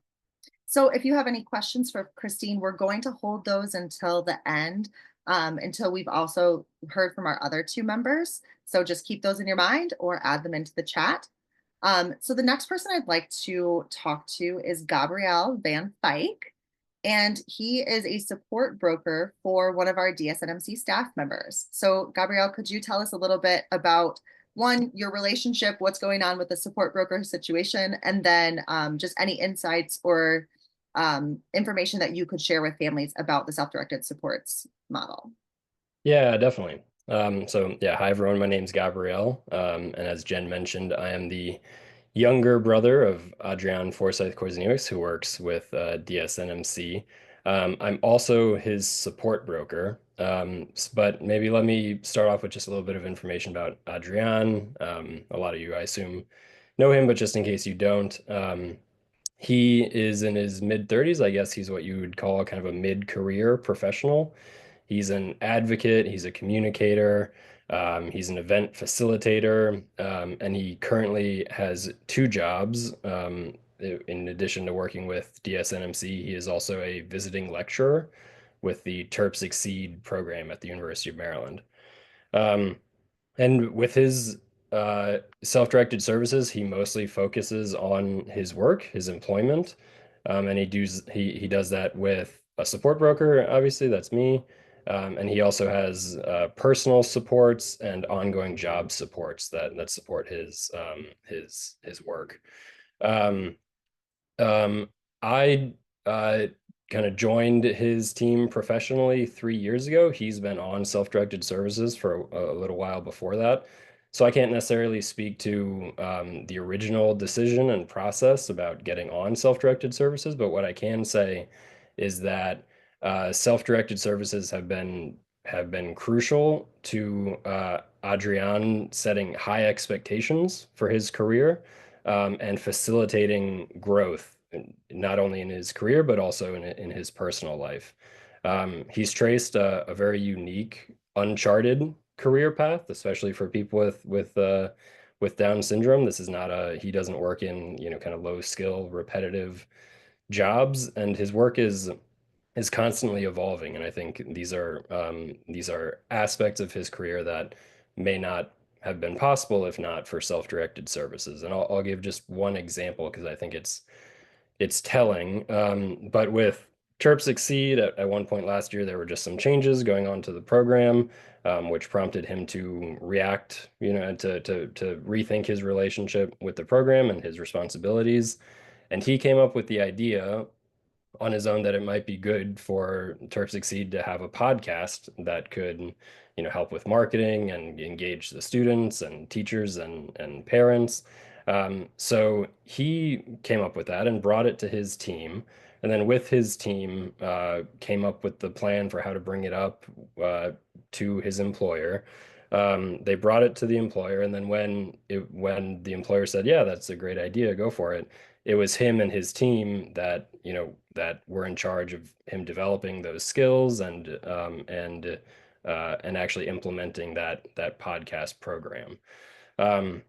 So if you have any questions for Christine, we're going to hold those until the end, until we've also heard from our other two members. So just keep those in your mind or add them into the chat. So the next person I'd like to talk to is Gabrielle Van Fyke, and he is a support broker for one of our DSNMC staff members. So Gabrielle, could you tell us a little bit about one, your relationship, what's going on with the support broker situation, and then just any insights or information that you could share with families about the self-directed supports model? Yeah, definitely. So yeah, hi everyone. My name's Gabrielle, and as Jen mentioned, I am the younger brother of Adrienne Forsyth Korzenius, who works with DSNMC. I'm also his support broker. But maybe let me start off with just a little bit of information about Adrian. A lot of you, I assume, know him, but just in case you don't, he is in his mid 30s. I guess he's what you would call kind of a mid-career professional. He's an advocate, he's a communicator, he's an event facilitator, and he currently has two jobs. In addition to working with DSNMC, he is also a visiting lecturer with the Terps Exceed program at the University of Maryland. Um, and with his self-directed services, he mostly focuses on his work, his employment, and he does that with a support broker. Obviously, that's me, and he also has personal supports and ongoing job supports that support his work. Um, I kind of joined his team professionally 3 years ago. He's been on self-directed services for a little while before that. So I can't necessarily speak to the original decision and process about getting on self-directed services, but what I can say is that self-directed services have been crucial to Adrian setting high expectations for his career and facilitating growth, not only in his career, but also in his personal life. He's traced a very unique, uncharted career path, especially for people with Down syndrome. This is not he doesn't work in, kind of low skill, repetitive jobs, and his work is constantly evolving. And I think these are aspects of his career that may not have been possible if not for self-directed services. And I'll give just one example because I think it's telling. But with Terp Succeed, at one point last year, there were just some changes going on to the program, which prompted him to react, and to rethink his relationship with the program and his responsibilities. And he came up with the idea on his own that it might be good for Terp Succeed to have a podcast that could, help with marketing and engage the students and teachers and parents. So he came up with that and brought it to his team. And then with his team, came up with the plan for how to bring it up to his employer. They brought it to the employer, and then when the employer said, "Yeah, that's a great idea, go for it," it was him and his team that were in charge of him developing those skills and actually implementing that podcast program. Um,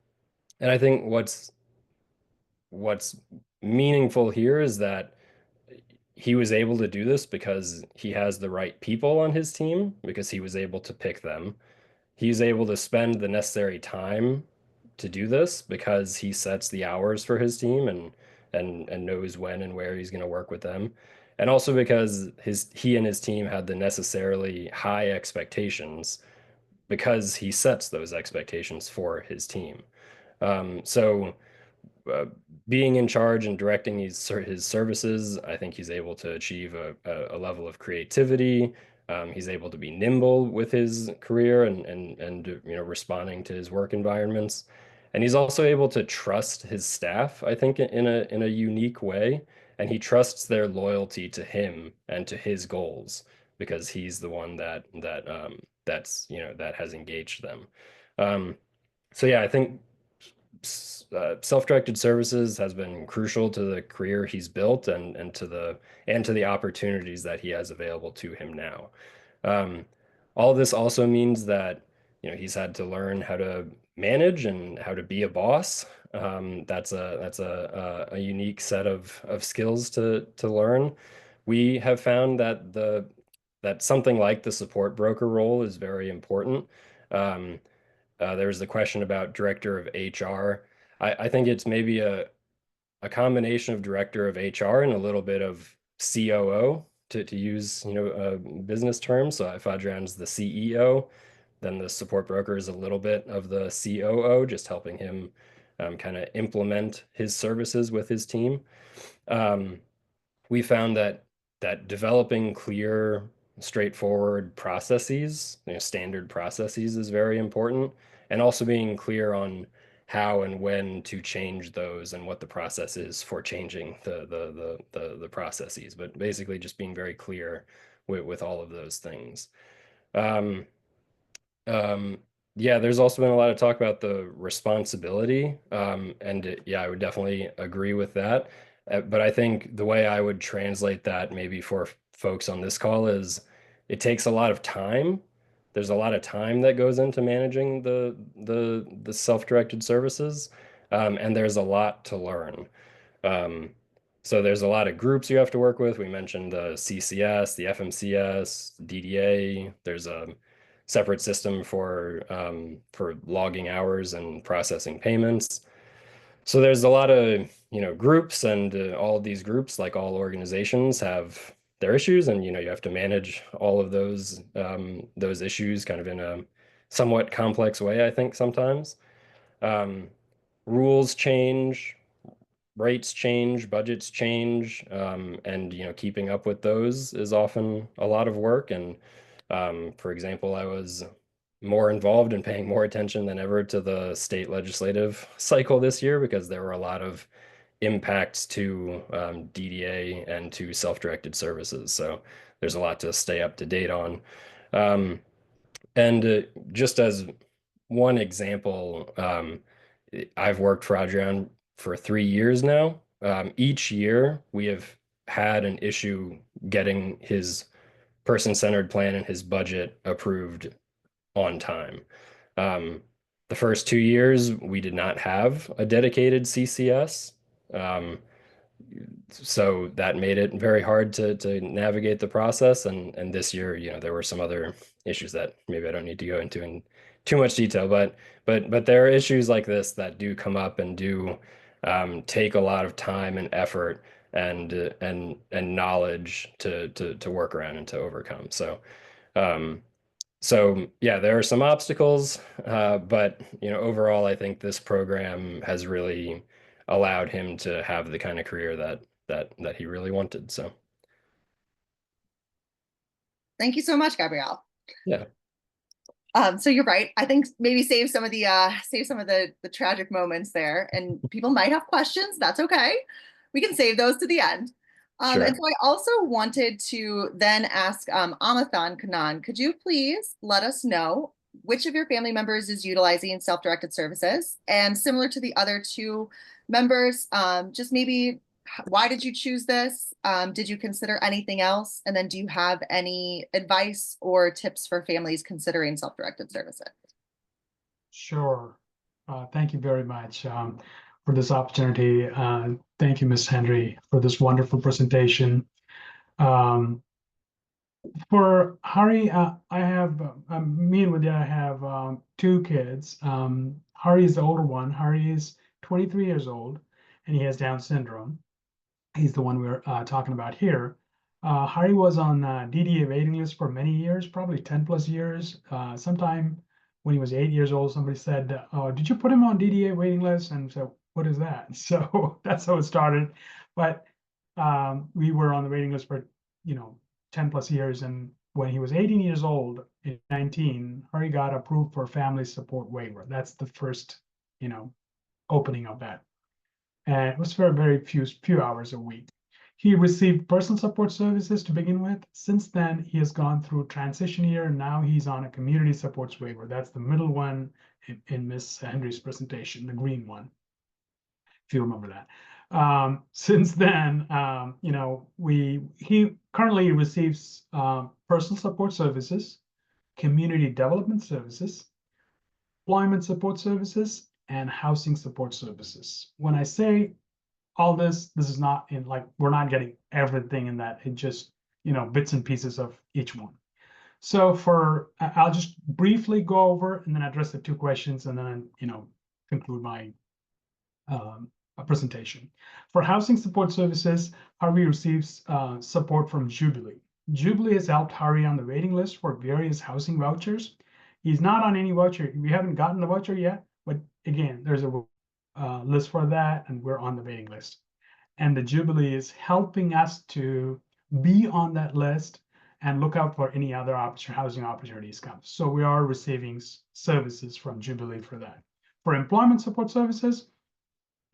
and I think what's meaningful here is that he was able to do this because he has the right people on his team, because he was able to pick them. He's able to spend the necessary time to do this because he sets the hours for his team and knows when and where he's going to work with them. And also because he and his team had the necessarily high expectations because he sets those expectations for his team. So uh, being in charge and directing his services, I think he's able to achieve a level of creativity. He's able to be nimble with his career and responding to his work environments, and he's also able to trust his staff, I think, in a unique way, and he trusts their loyalty to him and to his goals because he's the one that has engaged them. Um, so yeah, I think self-directed services has been crucial to the career he's built and to the opportunities that he has available to him now. Um, all of this also means that he's had to learn how to manage and how to be a boss. That's a unique set of skills to learn. We have found that something like the support broker role is very important. Um, there was the question about director of HR. I think it's maybe a combination of director of HR and a little bit of COO to use business terms. So if Adrian's the CEO, then the support broker is a little bit of the COO, just helping him kind of implement his services with his team. Um, we found that developing clear, straightforward processes, standard processes, is very important, and also being clear on how and when to change those and what the process is for changing the processes. But basically, just being very clear with all of those things. Um, yeah, there's also been a lot of talk about the responsibility, yeah, I would definitely agree with that. But I think the way I would translate that maybe for folks on this call is it takes a lot of time. There's a lot of time that goes into managing the self-directed services, and there's a lot to learn. Um, so there's a lot of groups you have to work with. We mentioned the CCS, the FMCS, DDA. There's a separate system for logging hours and processing payments. So there's a lot of, groups, and all of these groups, like all organizations, have their issues, and you have to manage all of those issues kind of in a somewhat complex way, I think sometimes. Um, Rules change, rates change, budgets change, and keeping up with those is often a lot of work. And for example, I was more involved and paying more attention than ever to the state legislative cycle this year because there were a lot of impacts to DDA and to self-directed services. So there's a lot to stay up to date on. And just as one example, I've worked for Adrian for 3 years now. Each year, we have had an issue getting his person-centered plan and his budget approved on time. The first 2 years, we did not have a dedicated CCS. So that made it very hard to navigate the process. And this year, there were some other issues that maybe I don't need to go into in too much detail, but there are issues like this that do come up and do take a lot of time and effort and knowledge to work around and to overcome. Um, so yeah, there are some obstacles, but overall, I think this program has really allowed him to have the kind of career that he really wanted. So Thank you so much, Gabrielle. yeah, So you're right. I think maybe save some of the tragic moments there, and people might have questions. That's okay. We can save those to the end. sure. And so I also wanted to then ask Amathan Kanan, could you please let us know which of your family members is utilizing self-directed services? And similar to the other two members, just maybe why did you choose this? Did you consider anything else? And then do you have any advice or tips for families considering self-directed services? Sure. Thank you very much for this opportunity. Thank you, Ms. Henry, for this wonderful presentation. For Hari, me and Vidya have 2 kids. Hari is the older one. Hari is 23 years old, and he has Down syndrome. He's the one we're talking about here. Hari was on DDA waiting list for many years, probably 10 plus years. Sometime when he was 8 years old, somebody said, "Oh, did you put him on DDA waiting list?" And so, what is that? So that's how it started. But we were on the waiting list for 10 plus years, and when he was 18 years old in 19, Hari got approved for family support waiver. That's the first opening of that. And it was for a very few hours a week. He received personal support services to begin with. Since then, he has gone through transition year, and now he's on a community supports waiver. That's the middle one in Ms. Henry's presentation, the green one, if you remember that. Since then, he currently receives personal support services, community development services, employment support services, and housing support services. When I say all this is not in we're not getting everything in that. It just, bits and pieces of each one. So I'll just briefly go over and then address the 2 questions and then, conclude my presentation. For housing support services, Hari receives support from Jubilee. Jubilee has helped Hari on the waiting list for various housing vouchers. He's not on any voucher. We haven't gotten the voucher yet, but again, there's a list for that, and we're on the waiting list. And the Jubilee is helping us to be on that list and look out for any other housing opportunities come. So we are receiving services from Jubilee for that. For employment support services,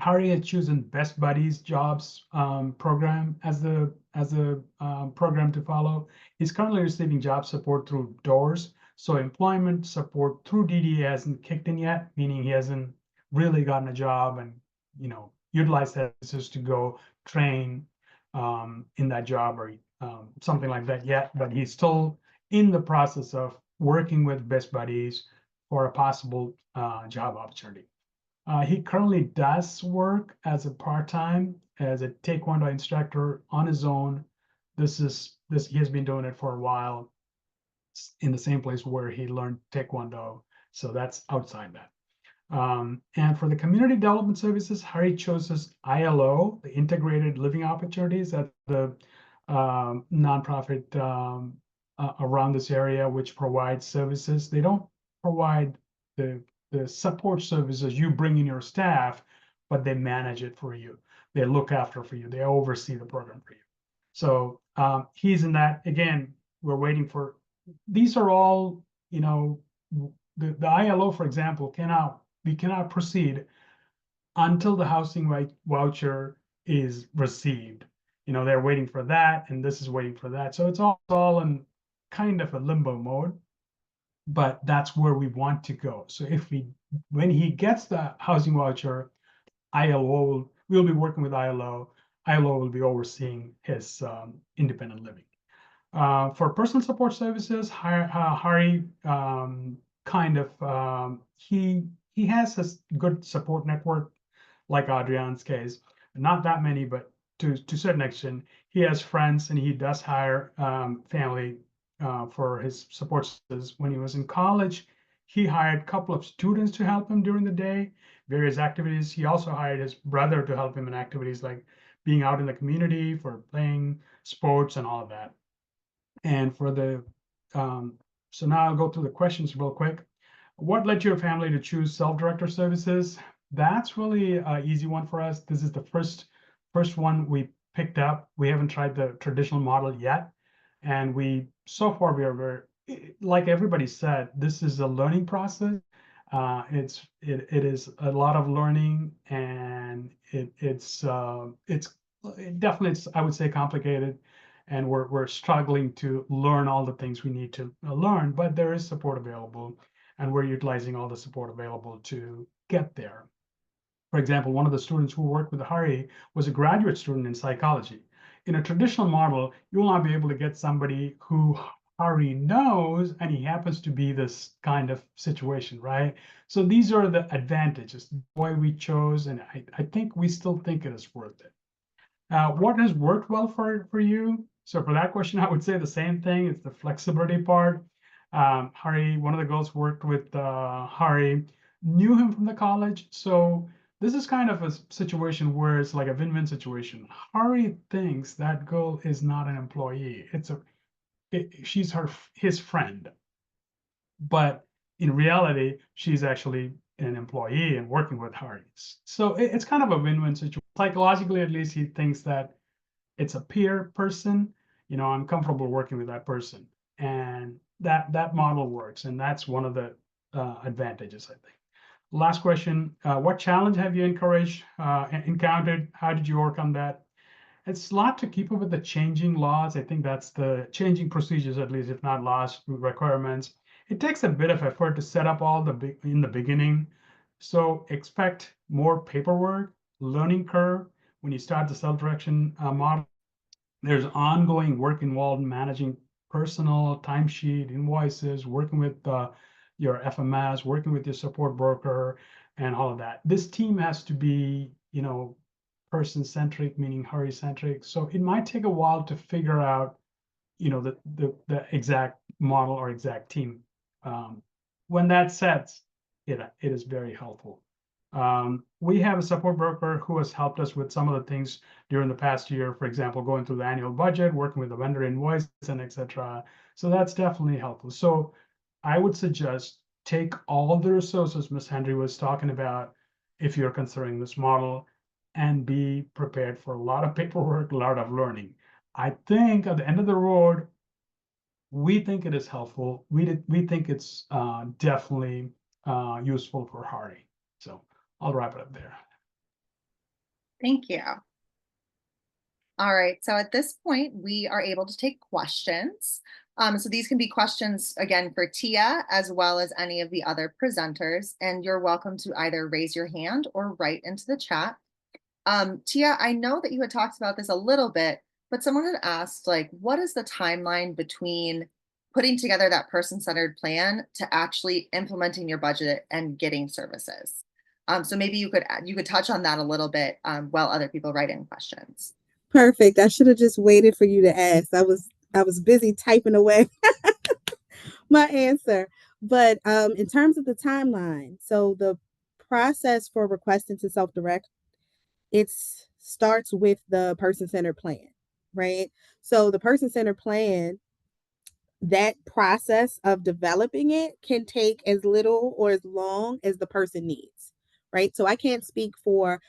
Hari has chosen Best Buddies Jobs program as the program to follow. He's currently receiving job support through DOORS. So employment support through DDA hasn't kicked in yet, meaning he hasn't really gotten a job and utilized that services to go train in that job or something like that yet. But he's still in the process of working with Best Buddies for a possible job opportunity. He currently does work as a part-time as a Taekwondo instructor on his own. He has been doing it for a while in the same place where he learned Taekwondo. So that's outside that. And for the community development services, Hari chose ILO, the Integrated Living Opportunities, at the nonprofit around this area, which provides services. They don't provide the support services. You bring in your staff, but they manage it for you. They look after for you. They oversee the program for you. So he's in that. Again, we're waiting for, these are all, the ILO, for example, we cannot proceed until the housing voucher is received. They're waiting for that, and this is waiting for that. So it's all in kind of a limbo mode, but that's where we want to go. So when he gets the housing voucher, we'll be working with ILO. ILO will be overseeing his independent living. For personal support services, Hari he has a good support network, like Adrian's case. Not that many, but to a certain extent, he has friends, and he does hire family for his support services. When he was in college, he hired a couple of students to help him during the day, various activities. He also hired his brother to help him in activities like being out in the community for playing sports and all of that. And for so now I'll go through the questions real quick. What led your family to choose self-director services? That's really an easy one for us. This is the first one we picked up. We haven't tried the traditional model yet. And so far we are very, like everybody said, this is a learning process. It is a lot of learning, and it's definitely, I would say, complicated. And we're struggling to learn all the things we need to learn, but there is support available, and we're utilizing all the support available to get there. For example, one of the students who worked with Hari was a graduate student in psychology. In a traditional model, you will not be able to get somebody who Hari knows, and he happens to be this kind of situation, right? So these are the advantages, why we chose, and I think we still think it is worth it. What has worked well for you? So for that question, I would say the same thing. It's the flexibility part. Hari, one of the girls worked with Hari, knew him from the college. So this is kind of a situation where it's like a win-win situation. Hari thinks that girl is not an employee. She's his friend. But in reality, she's actually an employee and working with Hari. So it's kind of a win-win situation. Psychologically, at least, he thinks that it's a peer person. I'm comfortable working with that person, and that model works, and that's one of the advantages, I think. Last question: what challenge have you encountered? How did you overcome that? It's a lot to keep up with the changing laws. I think that's the changing procedures, at least, if not laws, requirements. It takes a bit of effort to set up all in the beginning. So expect more paperwork, learning curve. When you start the self-direction model, there's ongoing work involved in managing personal timesheet, invoices, working with your FMS, working with your support broker, and all of that. This team has to be, person-centric, meaning Hari-centric. So it might take a while to figure out, the exact model or exact team. When that sets, it is very helpful. We have a support broker who has helped us with some of the things during the past year, for example, going through the annual budget, working with the vendor invoices, and etc. So that's definitely helpful. So I would suggest take all the resources Ms. Henry was talking about if you're considering this model, and be prepared for a lot of paperwork, a lot of learning. I think at the end of the road, we think it is helpful. We think it's definitely useful for Hari. So I'll wrap it up there. Thank you. All right, so at this point, we are able to take questions. So these can be questions, again, for Tia, as well as any of the other presenters, and you're welcome to either raise your hand or write into the chat. Tia, I know that you had talked about this a little bit, but someone had asked, like, what is the timeline between putting together that person-centered plan to actually implementing your budget and getting services? So maybe you could touch on that a little bit while other people write in questions. Perfect. I should have just waited for you to ask. I was busy typing away my answer. But in terms of the timeline, so the process for requesting to self-direct, it starts with the person-centered plan, right? So the person-centered plan, that process of developing it can take as little or as long as the person needs, right? So I can't speak for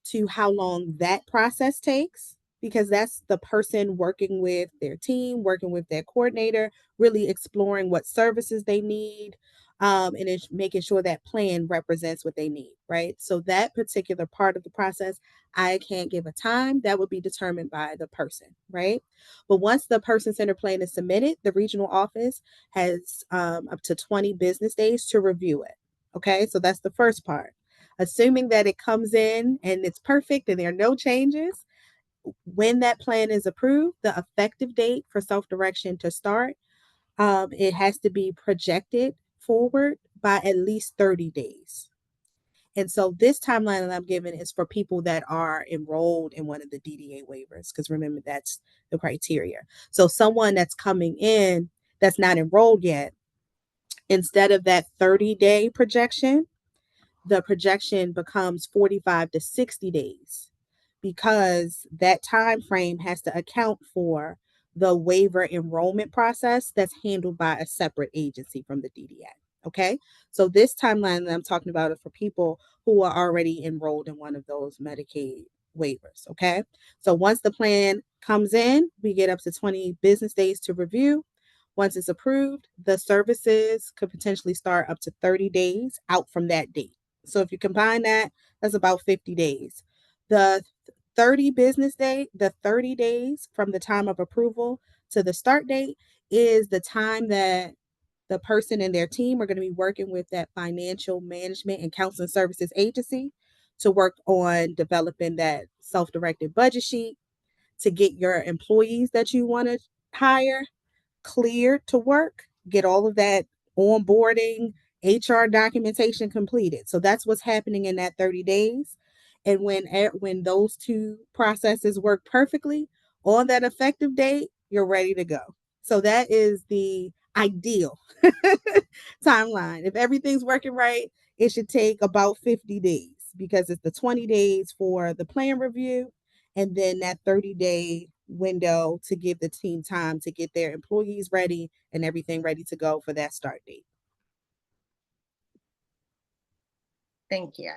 to how long that process takes because that's the person working with their team, working with their coordinator, really exploring what services they need, and it's making sure that plan represents what they need, right? So that particular part of the process, I can't give a time. That would be determined by the person, right? But once the person-centered plan is submitted, the regional office has up to 20 business days to review it. Okay, so that's the first part. Assuming that it comes in and it's perfect and there are no changes, when that plan is approved, the effective date for self-direction to start, it has to be projected forward by at least 30 days. And so this timeline that I'm giving is for people that are enrolled in one of the DDA waivers, because remember, that's the criteria. So someone that's coming in that's not enrolled yet, instead of that 30-day projection, the projection becomes 45 to 60 days because that time frame has to account for the waiver enrollment process that's handled by a separate agency from the DDA. Okay, so this timeline that I'm talking about is for people who are already enrolled in one of those Medicaid waivers. Okay, so once the plan comes in, we get up to 20 business days to review. Once it's approved, the services could potentially start up to 30 days out from that date. So if you combine that, that's about 50 days. The 30 days from the time of approval to the start date is the time that the person and their team are going to be working with that financial management and counseling services agency to work on developing that self-directed budget sheet to get your employees that you want to hire cleared to work, get all of that onboarding, HR documentation completed. So that's what's happening in that 30 days. And when those two processes work perfectly on that effective date, you're ready to go. So that is the ideal timeline. If everything's working right, it should take about 50 days because it's the 20 days for the plan review and then that 30-day window to give the team time to get their employees ready and everything ready to go for that start date. Thank you.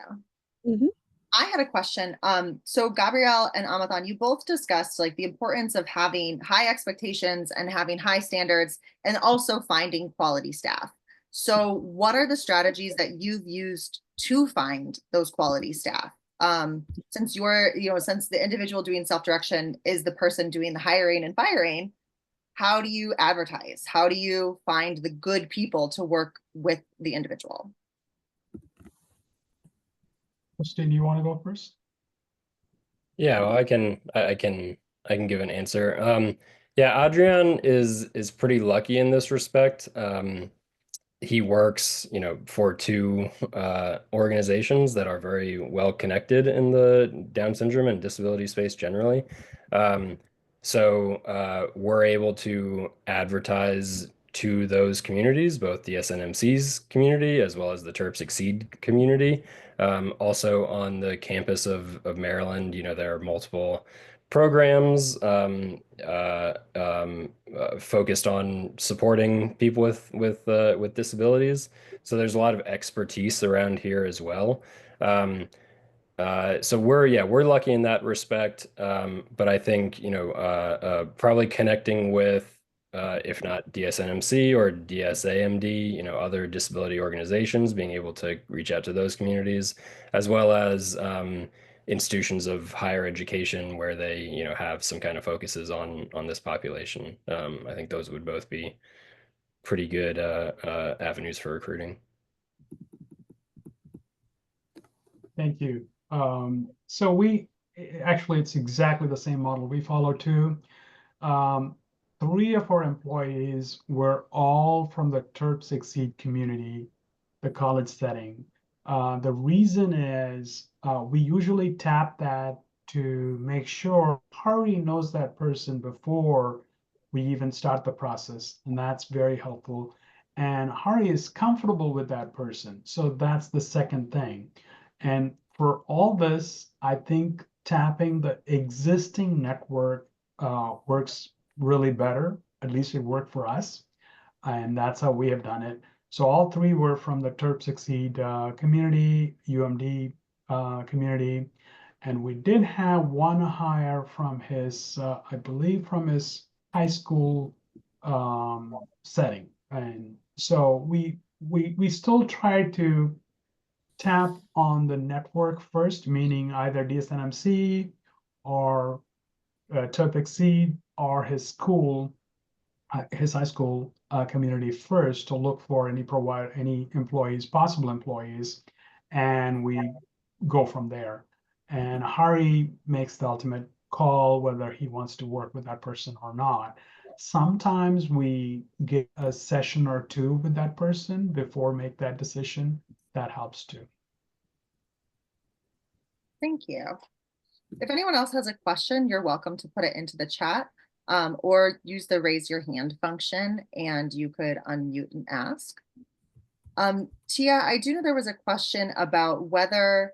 Mhm. I had a question. So Gabrielle and Amathan, you both discussed like the importance of having high expectations and having high standards and also finding quality staff. So what are the strategies that you've used to find those quality staff? Since since the individual doing self-direction is the person doing the hiring and firing, how do you advertise? How do you find the good people to work with the individual? Christine, do you want to go first? Yeah, well, I can give an answer. Yeah, Adrian is pretty lucky in this respect. He works, for two organizations that are very well connected in the Down syndrome and disability space generally. So we're able to advertise to those communities, both the SNMC's community as well as the Terp Succeed community. Also on the campus of Maryland, there are multiple programs focused on supporting people with disabilities. So there's a lot of expertise around here as well. So we're lucky in that respect. But I think probably connecting with if not DSNMC or DSAMD, other disability organizations, being able to reach out to those communities, as well as institutions of higher education where they, have some kind of focuses on this population. I think those would both be pretty good avenues for recruiting. Thank you. So actually, it's exactly the same model we follow too. 3 of our employees were all from the TERP Succeed community, the college setting. The reason is we usually tap that to make sure Hari knows that person before we even start the process, and that's very helpful. And Hari is comfortable with that person, so that's the second thing. And for all this, I think tapping the existing network works really better. At least it worked for us, and that's how we have done it. So all 3 were from the TERP Succeed community, UMD community, and we did have one hire from his, I believe, from his high school setting, and so we still try to tap on the network first, meaning either DSNMC or TERP Succeed or his school, his high school community first to look for any employees, possible employees, and we go from there. And Hari makes the ultimate call whether he wants to work with that person or not. Sometimes we get a session or 2 with that person before make that decision. That helps too. Thank you. If anyone else has a question, you're welcome to put it into the chat or use the raise your hand function and you could unmute and ask. Tia, I do know there was a question about whether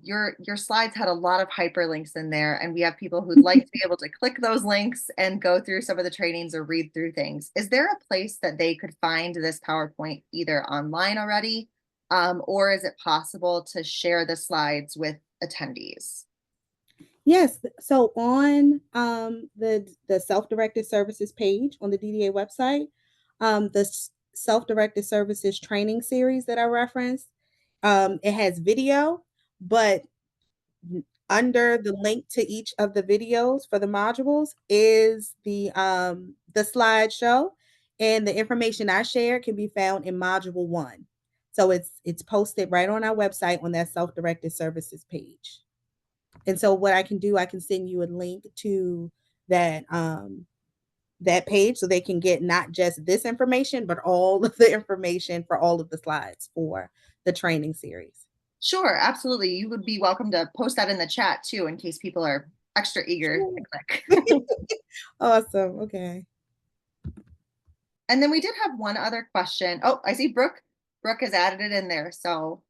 your slides had a lot of hyperlinks in there, and we have people who'd like to be able to click those links and go through some of the trainings or read through things. Is there a place that they could find this PowerPoint either online already, or is it possible to share the slides with attendees? Yes, so on the self-directed services page on the DDA website, the self-directed services training series that I referenced, it has video, but under the link to each of the videos for the modules is the slideshow, and the information I shared can be found in module 1. So it's posted right on our website on that self-directed services page. And so what I can do, I can send you a link to that that page so they can get not just this information, but all of the information for all of the slides for the training series. Sure, absolutely. You would be welcome to post that in the chat too, in case people are extra eager to click. Awesome. Okay. And then we did have one other question. Oh, I see Brooke. Brooke has added it in there. So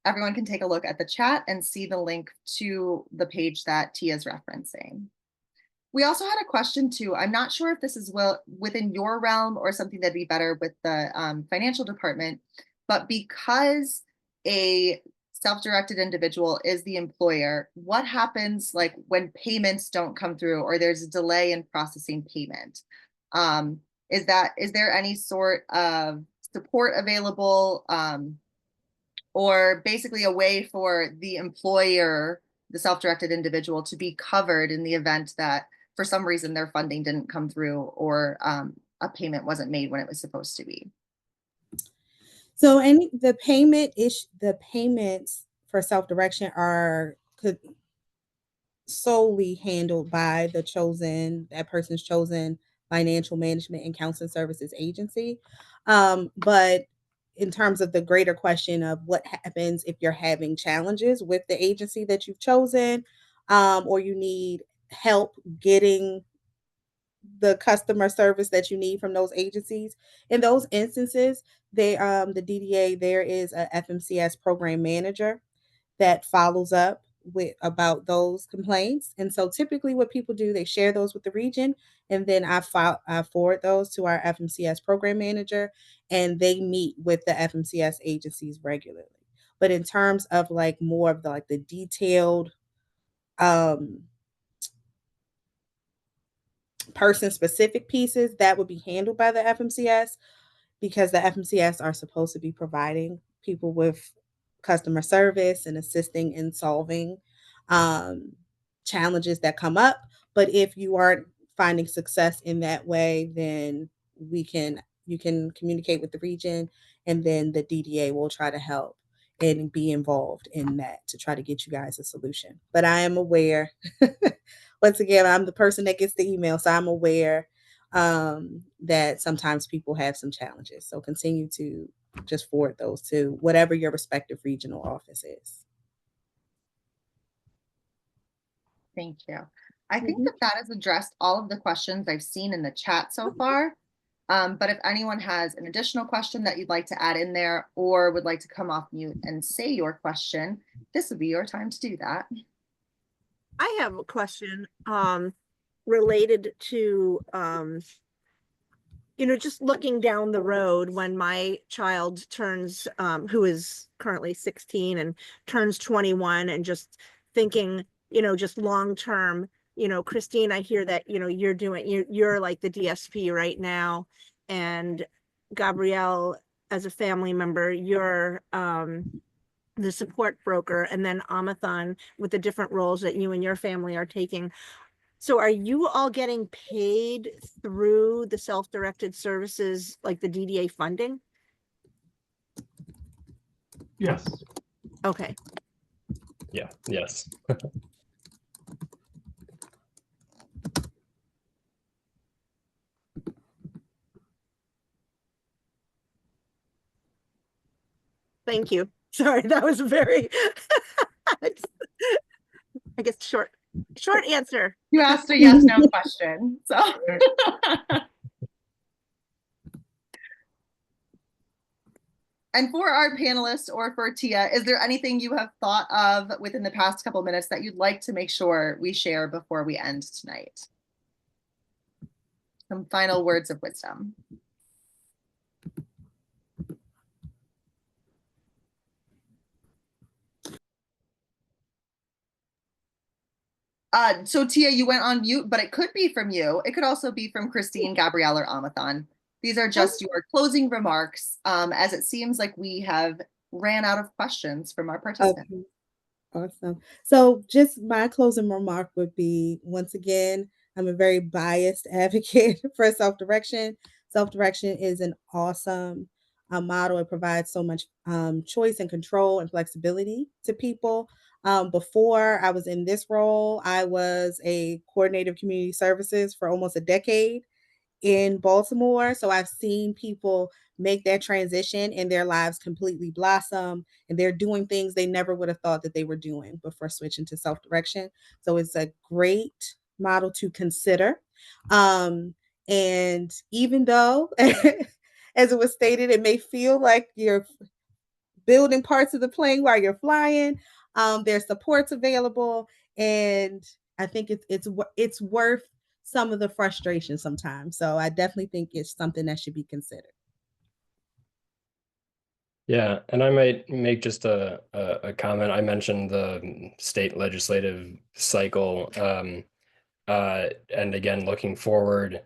everyone can take a look at the chat and see the link to the page that Tia is referencing. We also had a question too. I'm not sure if this is within your realm or something that'd be better with the financial department, but because a self-directed individual is the employer, what happens like when payments don't come through or there's a delay in processing payment? Is there any sort of support available, or basically a way for the employer, the self-directed individual, to be covered in the event that for some reason their funding didn't come through or a payment wasn't made when it was supposed to be? So the payments for self-direction are solely handled by that person's chosen financial management and counseling services agency. But in terms of the greater question of what happens if you're having challenges with the agency that you've chosen, or you need help getting the customer service that you need from those agencies, in those instances, the DDA, there is a FMCS program manager that follows up about those complaints. And so typically what people do, they share those with the region, and then I forward those to our FMCS program manager, and they meet with the FMCS agencies regularly. But in terms of like more of the detailed person-specific pieces, that would be handled by the FMCS, because the FMCS are supposed to be providing people with customer service and assisting in solving um, challenges that come up. But if you aren't finding success in that way, then you can communicate with the region, and then the DDA will try to help and be involved in that to try to get you guys a solution. But I am aware, once again, I'm the person that gets the email, so I'm aware that sometimes people have some challenges. So continue to just forward those to whatever your respective regional office is. Thank you. I think that has addressed all of the questions I've seen in the chat so far. But if anyone has an additional question that you'd like to add in there, or would like to come off mute and say your question, this would be your time to do that. I have a question related to just looking down the road when my child turns who is currently 16 and turns 21, and just thinking, just long term. Christine, I hear that you're like the DSP right now, and Gabrielle, as a family member, you're the support broker, and then Amathon with the different roles that you and your family are taking. So are you all getting paid through the self-directed services, like the DDA funding? Yes. Okay. Yeah, yes. Thank you. Sorry, that was very, I guess, short answer. You asked a yes, no question. So. And for our panelists or for Tia, is there anything you have thought of within the past couple minutes that you'd like to make sure we share before we end tonight? Some final words of wisdom. So Tia, you went on mute, but it could be from you. It could also be from Christine, Gabrielle, or Amathon. These are just your closing remarks, as it seems like we have ran out of questions from our participants. Okay. Awesome. So just my closing remark would be, once again, I'm a very biased advocate for self-direction. Self-direction is an awesome model. It provides so much choice and control and flexibility to people. Before I was in this role, I was a coordinator of community services for almost a decade in Baltimore. So I've seen people make that transition and their lives completely blossom, and they're doing things they never would have thought that they were doing before switching to self-direction. So it's a great model to consider. And even though, as it was stated, it may feel like you're building parts of the plane while you're flying, there's supports available, and I think it's worth some of the frustration sometimes. So I definitely think it's something that should be considered. Yeah, and I might make just a comment. I mentioned the state legislative cycle, and again, looking forward,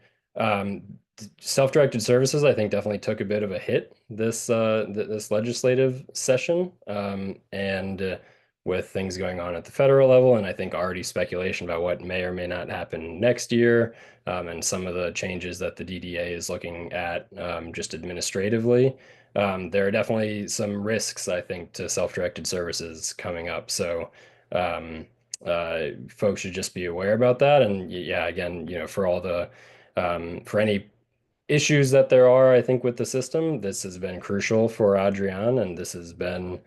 self-directed services, I think, definitely took a bit of a hit this this legislative session, and with things going on at the federal level, and I think already speculation about what may or may not happen next year, and some of the changes that the DDA is looking at, just administratively. There are definitely some risks, I think, to self-directed services coming up. So folks should just be aware about that. And yeah, again, for all the for any issues that there are, I think, with the system, this has been crucial for Adrian, and this has been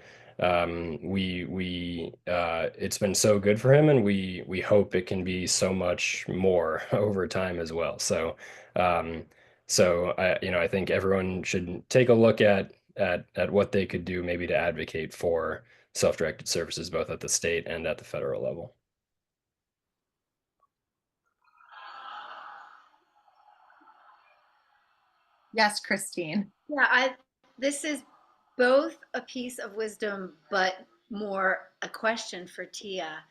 it's been so good for him, and we hope it can be so much more over time as well. So I think everyone should take a look at what they could do, maybe to advocate for self-directed services both at the state and at the federal level. Yes, Christine. Yeah, this is both a piece of wisdom, but more a question for Tia,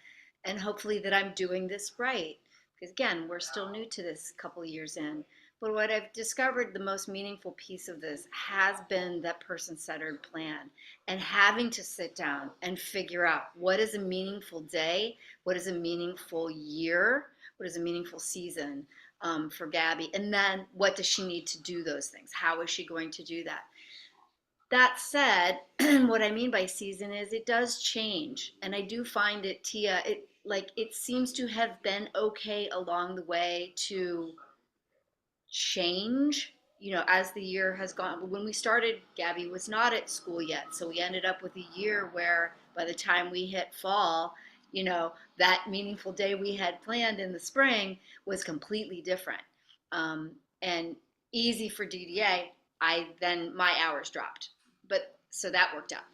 and hopefully that I'm doing this right. because again, we're still new to this couple of years in. But what I've discovered, the most meaningful piece of this has been that person-centered plan, and having to sit down and figure out what is a meaningful day, what is a meaningful year, what is a meaningful season for Gabby, and then what does she need to do those things? How is she going to do that? That said, what I mean by season is it does change. And I do find it, Tia, it seems to have been okay along the way to change, as the year has gone. When we started, Gabby was not at school yet. So we ended up with a year where by the time we hit fall, that meaningful day we had planned in the spring was completely different. And easy for DDA, my hours dropped. But so that worked out.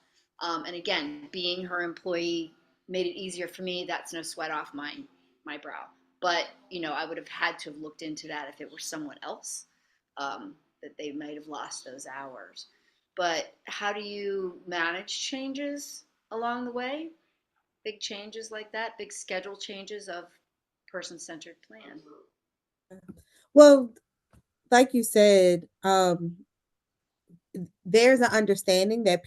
And again, being her employee made it easier for me. That's no sweat off my brow. But I would have had to have looked into that if it were someone else, that they might have lost those hours. But how do you manage changes along the way? Big changes like that, big schedule changes of person-centered plan. Well, like you said, there's an understanding that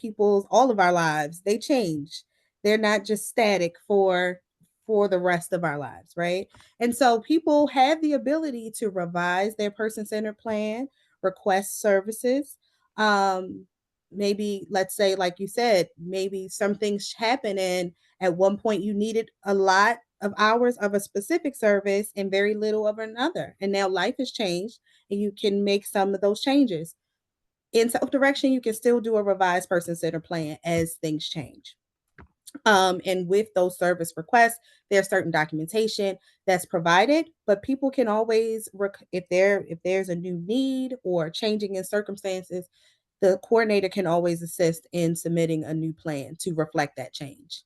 all of our lives, they change. They're not just static for the rest of our lives, right? And so people have the ability to revise their person-centered plan, request services. Maybe let's say, like you said, maybe some things happen and at one point you needed a lot of hours of a specific service and very little of another. And now life has changed and you can make some of those changes. In self-direction, you can still do a revised person-centered plan as things change. And with those service requests, there's certain documentation that's provided, but people can always, if there's a new need or changing in circumstances, the coordinator can always assist in submitting a new plan to reflect that change.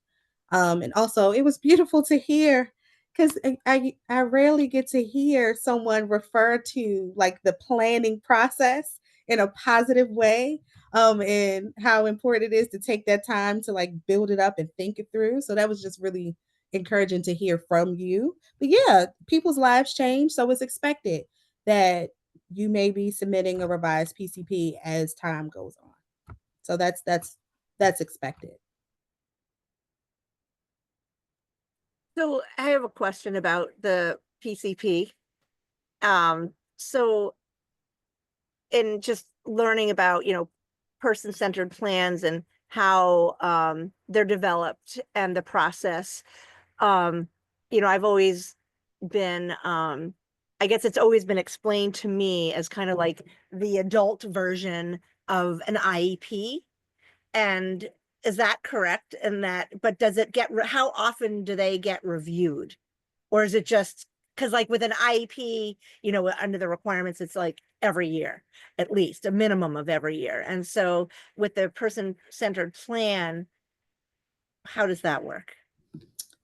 And also, it was beautiful to hear because I rarely get to hear someone refer to like the planning process in a positive way, and how important it is to take that time to like build it up and think it through. So that was just really encouraging to hear from you. But yeah, people's lives change, so it's expected that you may be submitting a revised PCP as time goes on. So that's expected. So I have a question about the PCP. So in just learning about, person-centered plans and how they're developed and the process, I've always been, I guess it's always been explained to me as kind of like the adult version of an IEP. And is that correct? And but does it how often do they get reviewed? Or is it just, because like with an IEP, under the requirements, it's like every year, at least a minimum of every year. And so with the person-centered plan, how does that work?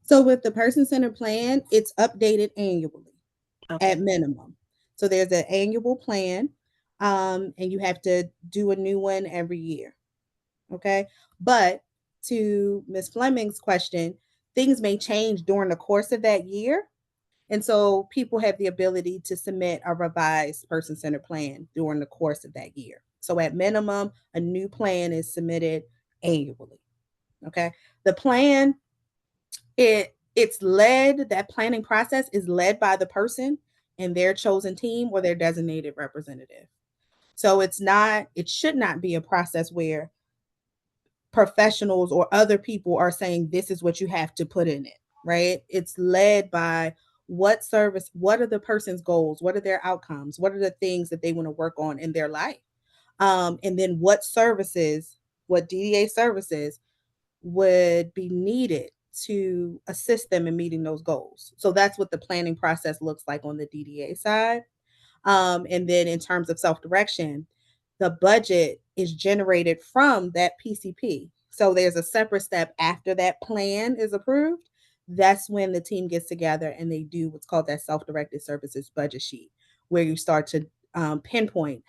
So with the person-centered plan, it's updated annually at minimum. So there's an annual plan, and you have to do a new one every year. Okay. But to Ms. Fleming's question, things may change during the course of that year. And so people have the ability to submit a revised person-centered plan during the course of that year. So at minimum, a new plan is submitted annually. Okay. The plan, that planning process is led by the person and their chosen team or their designated representative. So it should not be a process where professionals or other people are saying this is what you have to put in it, right? It's led by what are the person's goals, what are their outcomes, what are the things that they want to work on in their life, and then what DDA services would be needed to assist them in meeting those goals. So that's what the planning process looks like on the DDA side. And then in terms of self-direction, the budget is generated from that PCP. So there's a separate step after that plan is approved. That's when the team gets together and they do what's called that self-directed services budget sheet, where you start to pinpoint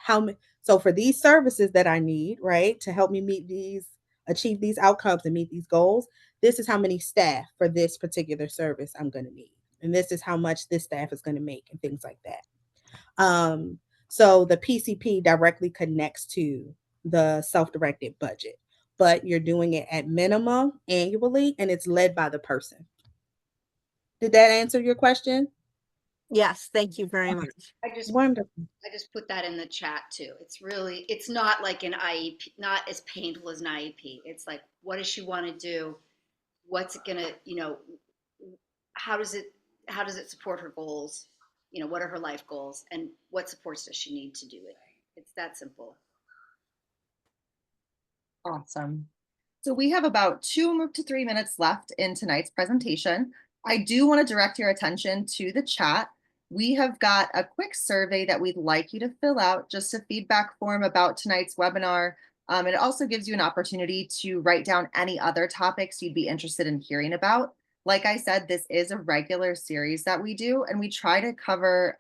so for these services that I need, right, to help me achieve these outcomes and meet these goals, this is how many staff for this particular service I'm going to need. and this is how much this staff is going to make and things like that. So the PCP directly connects to the self-directed budget, but you're doing it at minimum annually, and it's led by the person. Did that answer your question? Yes, thank you very Okay. much. Wonderful. I just put that in the chat too. It's not like an IEP, not as painful as an IEP. It's like, what does she want to do? What's it gonna, how does it support her goals? What are her life goals, and what supports does she need to do it? It's that simple. Awesome. So we have about 2 to 3 minutes left in tonight's presentation. I do want to direct your attention to the chat. We have got a quick survey that we'd like you to fill out, just a feedback form about tonight's webinar. It also gives you an opportunity to write down any other topics you'd be interested in hearing about. Like I said, this is a regular series that we do, and we try to cover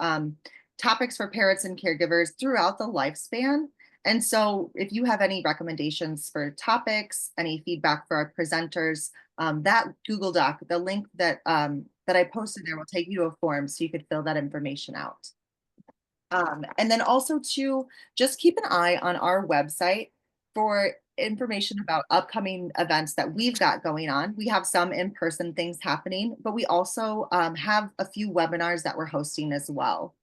topics for parents and caregivers throughout the lifespan. And so if you have any recommendations for topics, any feedback for our presenters, that Google Doc, the link that I posted there will take you to a form so you could fill that information out. And then also to just keep an eye on our website for information about upcoming events that we've got going on. We have some in-person things happening, but we also have a few webinars that we're hosting as well.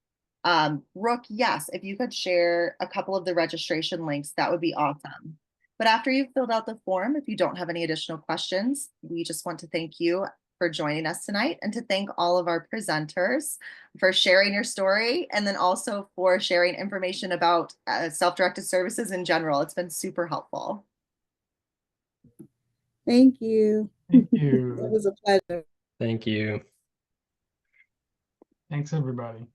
Rook, yes, if you could share a couple of the registration links, that would be awesome. But after you've filled out the form, if you don't have any additional questions, we just want to thank you for joining us tonight and to thank all of our presenters for sharing your story and then also for sharing information about self-directed services in general. It's been super helpful. Thank you. Thank It you. was a pleasure. Thank you. Thanks, everybody.